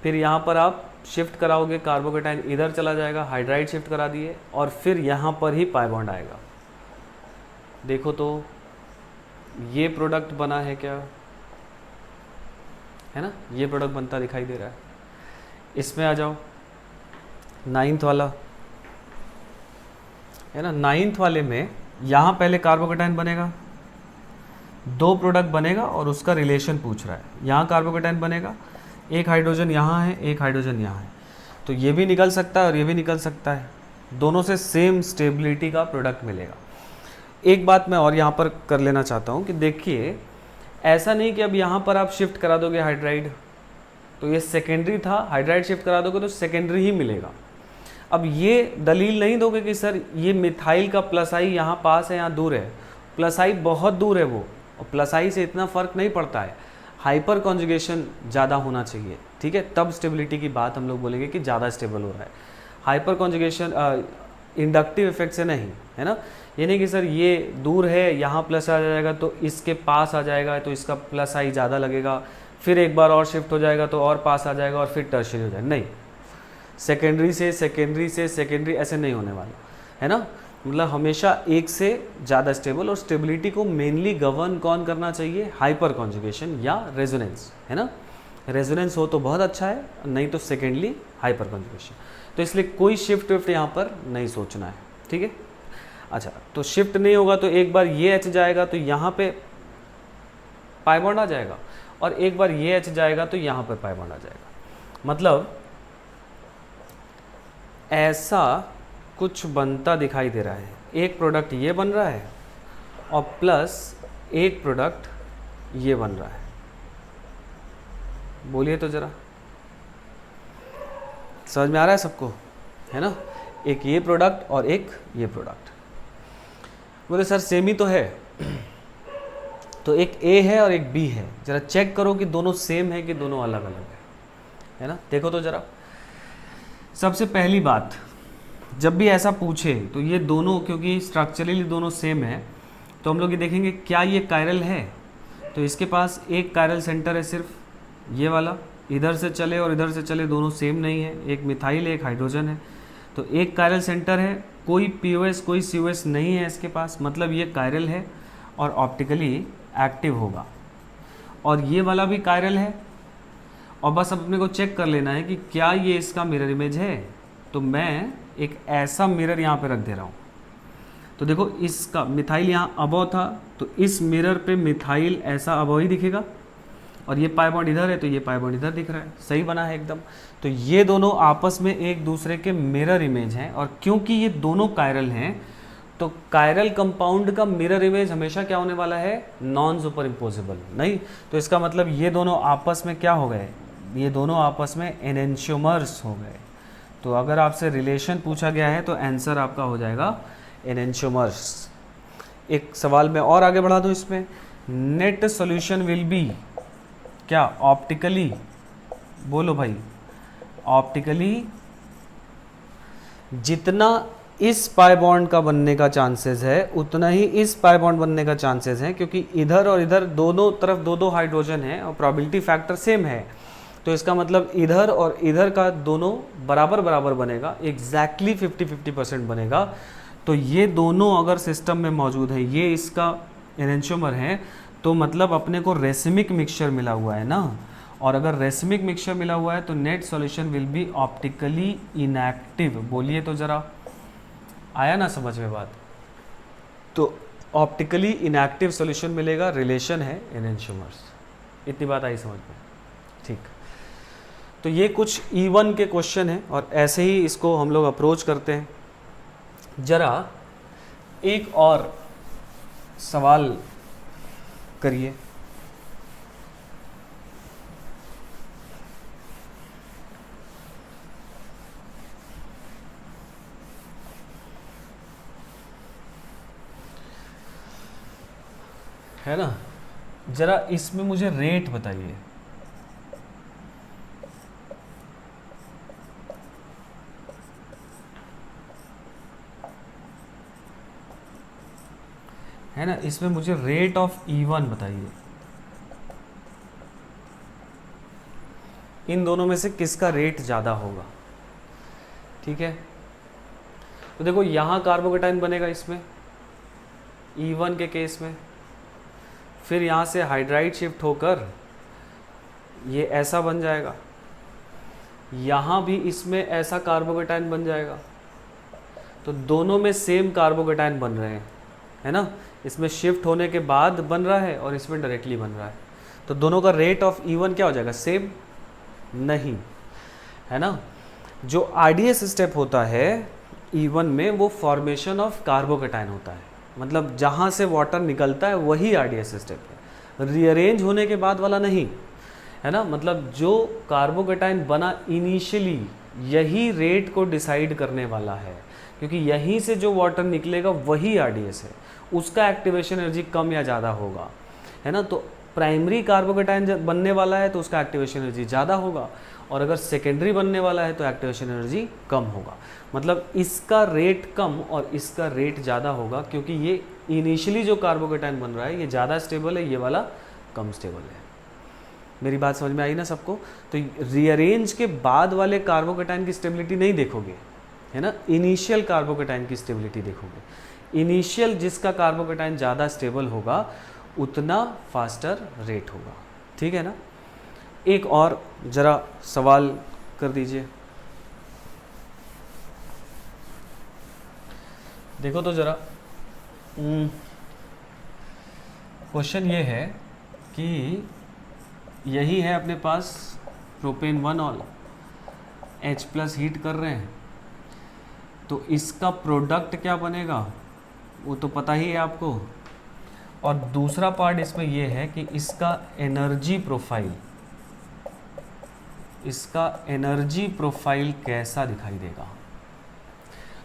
फिर यहाँ पर आप शिफ्ट कराओगे, कार्बोकैटायन इधर चला जाएगा, हाइड्राइड शिफ्ट करा दिए, और फिर यहाँ पर ही पाई बॉन्ड आएगा। देखो तो ये प्रोडक्ट बना है क्या? है ना, ये प्रोडक्ट बनता दिखाई दे रहा है। इसमें आ जाओ, 9th वाला, है ना। 9th वाले में यहाँ पहले कार्बोकैटायन बनेगा, 2 प्रोडक्ट बनेगा और उसका रिलेशन पूछ रहा है। यहाँ कार्बोकैटायन बनेगा, एक हाइड्रोजन यहाँ है, एक हाइड्रोजन यहाँ है, तो ये भी निकल सकता है और ये भी निकल सकता है। दोनों से सेम स्टेबिलिटी का प्रोडक्ट मिलेगा। एक बात मैं और यहाँ पर कर लेना चाहता हूँ कि देखिए, ऐसा नहीं कि अब यहाँ पर आप शिफ्ट करा दोगे हाइड्राइड तो ये सेकेंडरी था, हाइड्राइड शिफ्ट करा दोगे तो सेकेंडरी ही मिलेगा। अब ये दलील नहीं दोगे कि सर ये मिथाइल का प्लस आई यहाँ पास है, यहाँ दूर है। प्लस आई बहुत दूर है वो, और प्लस आई से इतना फ़र्क नहीं पड़ता है, हाइपर कॉन्जुगेशन ज़्यादा होना चाहिए। ठीक है, तब स्टेबिलिटी की बात हम लोग बोलेंगे कि ज़्यादा स्टेबल हो रहा है। हाइपर कॉन्जुगेशन इंडक्टिव इफेक्ट से नहीं, है ना। ये नहीं कि सर ये दूर है, यहाँ प्लस आ जाएगा तो इसके पास आ जाएगा तो इसका प्लस आई ज़्यादा लगेगा, फिर एक बार और शिफ्ट हो जाएगा तो और पास आ जाएगा और फिर टर्शियरी हो जाएगा। नहीं, सेकेंडरी से सेकेंडरी ऐसे नहीं होने वाला, है ना। मतलब हमेशा एक से ज़्यादा स्टेबल, और स्टेबिलिटी को मेनली गवर्न कौन करना चाहिए? हाइपर कॉन्जुगेशन या रेजोनेंस, है ना। रेजोनेंस हो तो बहुत अच्छा है, नहीं तो सेकेंडली हाइपर कॉन्जुगेशन। तो इसलिए कोई शिफ्ट विफ्ट यहाँ पर नहीं सोचना है। ठीक है, अच्छा, तो शिफ्ट नहीं होगा तो एक बार ये H जाएगा तो यहाँ पे पाई बॉन्ड आ जाएगा, और एक बार ये H जाएगा तो यहाँ पर पाई बॉन्ड आ जाएगा। मतलब ऐसा कुछ बनता दिखाई दे रहा है। एक प्रोडक्ट ये बन रहा है और प्लस एक प्रोडक्ट ये बन रहा है। बोलिए तो ज़रा, समझ में आ रहा है सबको, है ना। एक ये प्रोडक्ट और एक ये प्रोडक्ट। बोले सर सेम ही तो है, तो एक A है और एक B है, ज़रा चेक करो कि दोनों सेम है कि दोनों अलग अलग है ना। देखो तो ज़रा, सबसे पहली बात, जब भी ऐसा पूछे तो ये दोनों, क्योंकि स्ट्रक्चरली दोनों सेम है, तो हम लोग ये देखेंगे क्या ये कायरल है। तो इसके पास एक कायरल सेंटर है, सिर्फ ये वाला, इधर से चले और इधर से चले दोनों सेम नहीं है, एक मिथाइल है एक हाइड्रोजन है, तो एक कायरल सेंटर है, कोई POS कोई COS नहीं है इसके पास, मतलब ये कायरल है और ऑप्टिकली एक्टिव होगा। और ये वाला भी कायरल है, और बस अपने को चेक कर लेना है कि क्या ये इसका मिरर इमेज है। तो मैं एक ऐसा मिरर यहाँ पे रख दे रहा हूँ, तो देखो इसका मिथाइल यहाँ अबव था, तो इस मिरर पे मिथाइल ऐसा अबव ही दिखेगा, और ये पाई बॉन्ड इधर है तो ये पाई बॉन्ड इधर दिख रहा है। सही बना है एकदम। तो ये दोनों आपस में एक दूसरे के मिरर इमेज हैं, और क्योंकि ये दोनों कायरल हैं तो कायरल कंपाउंड का मिरर इमेज हमेशा क्या होने वाला है? Non super imposable. नहीं, तो इसका मतलब ये दोनों आपस में क्या हो गए? ये दोनों आपस में एनेंशियोमर्स हो गए। तो अगर आपसे रिलेशन पूछा गया है तो आंसर आपका हो जाएगा एनेंशियोमर्स। एक सवाल मैं और आगे बढ़ा दूँ इसमें, नेट सोल्यूशन विल बी क्या? ऑप्टिकली, बोलो भाई, ऑप्टिकली जितना इस पाई बॉन्ड का बनने का चांसेस है उतना ही इस पाई बॉन्ड बनने का चांसेस है, क्योंकि इधर और इधर दोनों तरफ दो दो हाइड्रोजन है और प्रोबेबिलिटी फैक्टर सेम है। तो इसका मतलब इधर और इधर का दोनों बराबर बराबर बनेगा, एग्जैक्टली 50-50% बनेगा। तो ये दोनों अगर सिस्टम में मौजूद है, ये इसका एनेंटियोमर हैं तो मतलब अपने को रेसिमिक मिक्सचर मिला हुआ है ना, और अगर रेसिमिक मिक्सचर मिला हुआ है तो net solution will be optically inactive. बोलिए तो ज़रा, आया ना समझ में बात? तो ऑप्टिकली इनएक्टिव सॉल्यूशन मिलेगा, रिलेशन है एनेंटियोमर्स। इतनी बात आई समझ में? ठीक। तो ये कुछ E1 के क्वेश्चन हैं और ऐसे ही इसको हम लोग अप्रोच करते हैं। जरा एक और सवाल करिए। है ना, जरा इसमें मुझे रेट बताइए। है ना, इसमें मुझे रेट ऑफ E1 बताइए। इन दोनों में से किसका रेट ज़्यादा होगा? ठीक है, तो देखो यहाँ कार्बोकेटाइन बनेगा इसमें E1 के केस में, फिर यहाँ से हाइड्राइड शिफ्ट होकर ये ऐसा बन जाएगा, यहाँ भी इसमें ऐसा कार्बोकेटाइन बन जाएगा। तो दोनों में सेम कार्बोकेटाइन बन रहे हैं, है ना, इसमें शिफ्ट होने के बाद बन रहा है और इसमें डायरेक्टली बन रहा है। तो दोनों का रेट ऑफ E1 क्या हो जाएगा? सेम नहीं, है ना। जो आरडीएस स्टेप होता है E1 में वो फॉर्मेशन ऑफ कार्बोकेटाइन होता है, मतलब जहाँ से वाटर निकलता है वही आरडीएस स्टेप है, रीअरेंज होने के बाद वाला नहीं, है ना। मतलब जो कार्बोकेटाइन बना इनिशियली यही रेट को डिसाइड करने वाला है, क्योंकि यहीं से जो वाटर निकलेगा वही आरडीएस है, उसका एक्टिवेशन एनर्जी कम या ज़्यादा होगा, है ना। तो प्राइमरी कार्बोकेटाइन जब बनने वाला है तो उसका एक्टिवेशन एनर्जी ज़्यादा होगा, और अगर सेकेंडरी बनने वाला है तो एक्टिवेशन एनर्जी कम होगा। मतलब इसका रेट कम और इसका रेट ज़्यादा होगा, क्योंकि ये इनिशियली जो कार्बोकेटाइन बन रहा है ये ज़्यादा स्टेबल है, ये वाला कम स्टेबल है। मेरी बात समझ में आई ना सबको? तो रीअरेंज के बाद वाले कार्बोकेटाइन की स्टेबिलिटी नहीं देखोगे, है ना, इनिशियल कार्बोकेटाइन की स्टेबिलिटी देखोगे। इनिशियल जिसका कार्बोकेटाइन ज़्यादा स्टेबल होगा उतना फास्टर रेट होगा, ठीक है ना। एक और ज़रा सवाल कर दीजिए। देखो तो ज़रा, क्वेश्चन ये है कि यही है अपने पास प्रोपेन 1 ऑल H+ हीट कर रहे हैं, तो इसका प्रोडक्ट क्या बनेगा वो तो पता ही है आपको। और दूसरा पार्ट इसमें ये है कि इसका एनर्जी प्रोफाइल कैसा दिखाई देगा।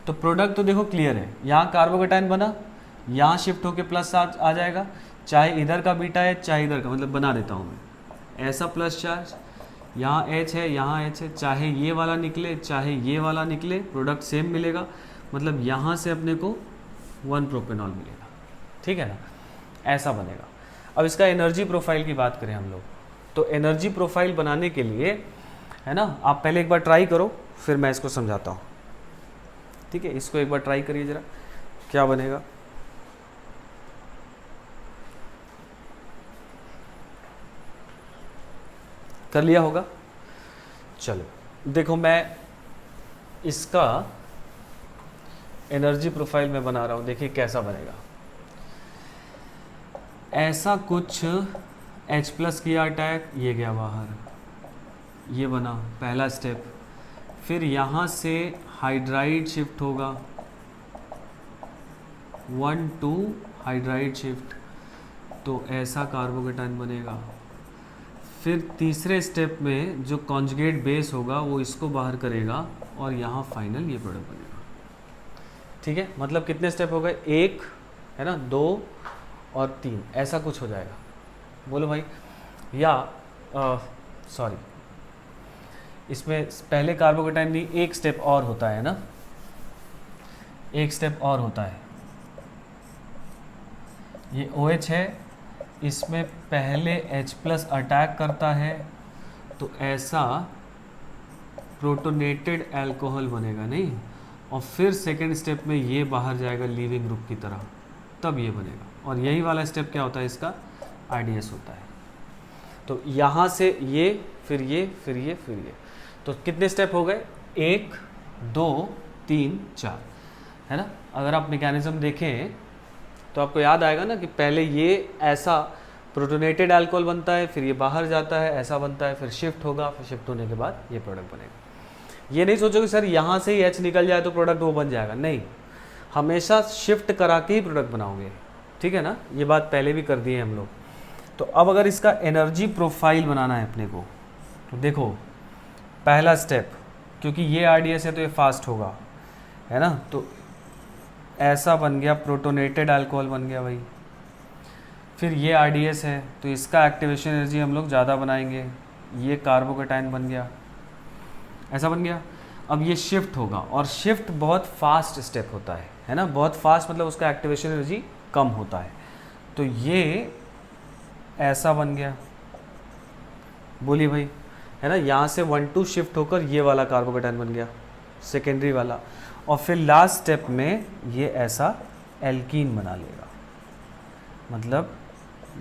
तो प्रोडक्ट तो देखो क्लियर है, यहाँ कार्बोकेटाइन बना, यहाँ शिफ्ट होके प्लस आ जाएगा, चाहे इधर का बीटा है चाहे इधर का, मतलब बना देता हूँ मैं ऐसा प्लस चार्ज, यहाँ H है यहाँ H है, चाहे ये वाला निकले चाहे ये वाला निकले प्रोडक्ट सेम मिलेगा। मतलब यहाँ से अपने को 1 प्रोपेनॉल मिलेगा, ठीक है ना, ऐसा बनेगा। अब इसका एनर्जी प्रोफाइल की बात करें हम लोग, तो एनर्जी प्रोफाइल बनाने के लिए, है ना, आप पहले एक बार ट्राई करो फिर मैं इसको समझाता हूँ, ठीक है। इसको एक बार ट्राई करिए जरा, क्या बनेगा। कर लिया होगा? चलो देखो, मैं इसका एनर्जी प्रोफाइल में बना रहा हूँ, देखिए कैसा बनेगा। ऐसा कुछ H+ किया अटैक, ये गया बाहर, ये बना पहला स्टेप। फिर यहाँ से हाइड्राइड शिफ्ट होगा, 1 2 हाइड्राइड शिफ्ट, तो ऐसा कार्बोकेटाइन बनेगा। फिर तीसरे स्टेप में जो कॉन्जुगेट बेस होगा वो इसको बाहर करेगा और यहाँ फाइनल ये प्रोडक्ट बनेगा, ठीक है। मतलब कितने स्टेप हो गए? 1, है ना, 2 और 3, ऐसा कुछ हो जाएगा। बोलो भाई। या सॉरी, इसमें पहले कार्बोकेटाइन नहीं, एक स्टेप और होता है ना, एक स्टेप और होता है। ये OH है, इसमें पहले H+ अटैक करता है तो ऐसा प्रोटोनेटेड अल्कोहल बनेगा नहीं, और फिर सेकेंड स्टेप में ये बाहर जाएगा लीविंग ग्रुप की तरह, तब ये बनेगा। और यही वाला स्टेप क्या होता है इसका, आरडीएस होता है। तो यहाँ से ये, फिर ये, फिर ये, फिर ये, तो कितने स्टेप हो गए, 1 2 3 4, है ना। अगर आप मैकेनिज्म देखें तो आपको याद आएगा ना कि पहले ये ऐसा प्रोटोनेटेड अल्कोहल बनता है, फिर ये बाहर जाता है, ऐसा बनता है, फिर शिफ्ट होगा, फिर शिफ्ट होने के बाद ये प्रोडक्ट बनेगा। ये नहीं सोचो कि सर यहाँ से ही H निकल जाए तो प्रोडक्ट वो बन जाएगा, नहीं, हमेशा शिफ्ट करा के ही प्रोडक्ट बनाओगे, ठीक है ना। ये बात पहले भी कर दी है हम लोग। तो अब अगर इसका एनर्जी प्रोफाइल बनाना है अपने को, तो देखो पहला स्टेप, क्योंकि ये आरडीएस है तो ये फास्ट होगा, है ना, तो ऐसा बन गया, प्रोटोनेटेड अल्कोहल बन गया भाई। फिर ये आरडीएस है तो इसका एक्टिवेशन एनर्जी हम लोग ज़्यादा बनाएंगे, ये कार्बोकेटाइन बन गया, ऐसा बन गया। अब ये शिफ्ट होगा, और शिफ्ट बहुत फास्ट स्टेप होता है ना, बहुत फास्ट, मतलब उसका एक्टिवेशन एनर्जी कम होता है। तो ये ऐसा बन गया, बोलिए भाई, है ना, यहाँ से 1 2 शिफ्ट होकर ये वाला कार्बोकेटाइन बन गया, सेकेंडरी वाला, और फिर लास्ट स्टेप में ये ऐसा एल्कीन बना लेगा, मतलब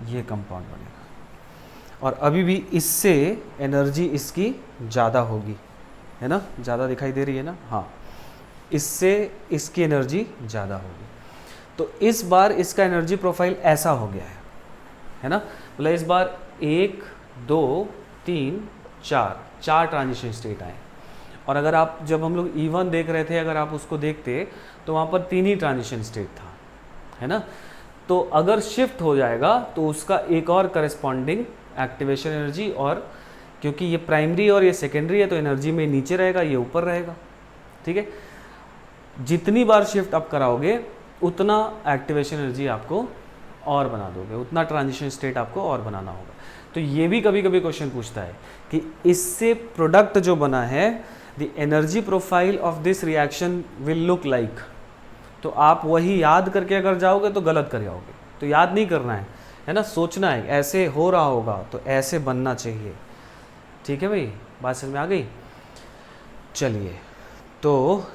ये कंपाउंड बनेगा। और अभी भी इससे एनर्जी इसकी ज़्यादा होगी, है ना, ज़्यादा दिखाई दे रही है ना, हाँ, इससे इसकी एनर्जी ज़्यादा होगी। तो इस बार इसका एनर्जी प्रोफाइल ऐसा हो गया है ना, मतलब इस बार 1 2 3 4 ट्रांजिशन स्टेट आए। और अगर आप, जब हम लोग E1 देख रहे थे, अगर आप उसको देखते तो वहाँ पर 3 ही ट्रांजिशन स्टेट था, है ना। तो अगर शिफ्ट हो जाएगा तो उसका एक और करस्पॉन्डिंग एक्टिवेशन एनर्जी, और क्योंकि ये प्राइमरी और ये सेकेंडरी है तो एनर्जी में नीचे रहेगा, ये ऊपर रहेगा, ठीक है। जितनी बार शिफ्ट आप कराओगे उतना एक्टिवेशन एनर्जी आपको और बना दोगे, उतना ट्रांजिशन स्टेट आपको और बनाना होगा। तो ये भी कभी कभी क्वेश्चन पूछता है कि इससे प्रोडक्ट जो बना है, the energy profile of this reaction will look like, तो आप वही याद करके अगर जाओगे तो गलत कर जाओगे। तो याद नहीं करना है ना, सोचना है ऐसे हो रहा होगा तो ऐसे बनना चाहिए, ठीक है भाई, बात समझ में आ गई। चलिए, तो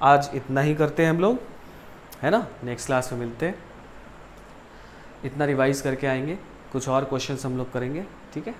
आज इतना ही करते हैं हम लोग, है ना, नेक्स्ट क्लास में मिलते हैं, इतना रिवाइज करके आएंगे, कुछ और क्वेश्चंस हम लोग करेंगे, ठीक है।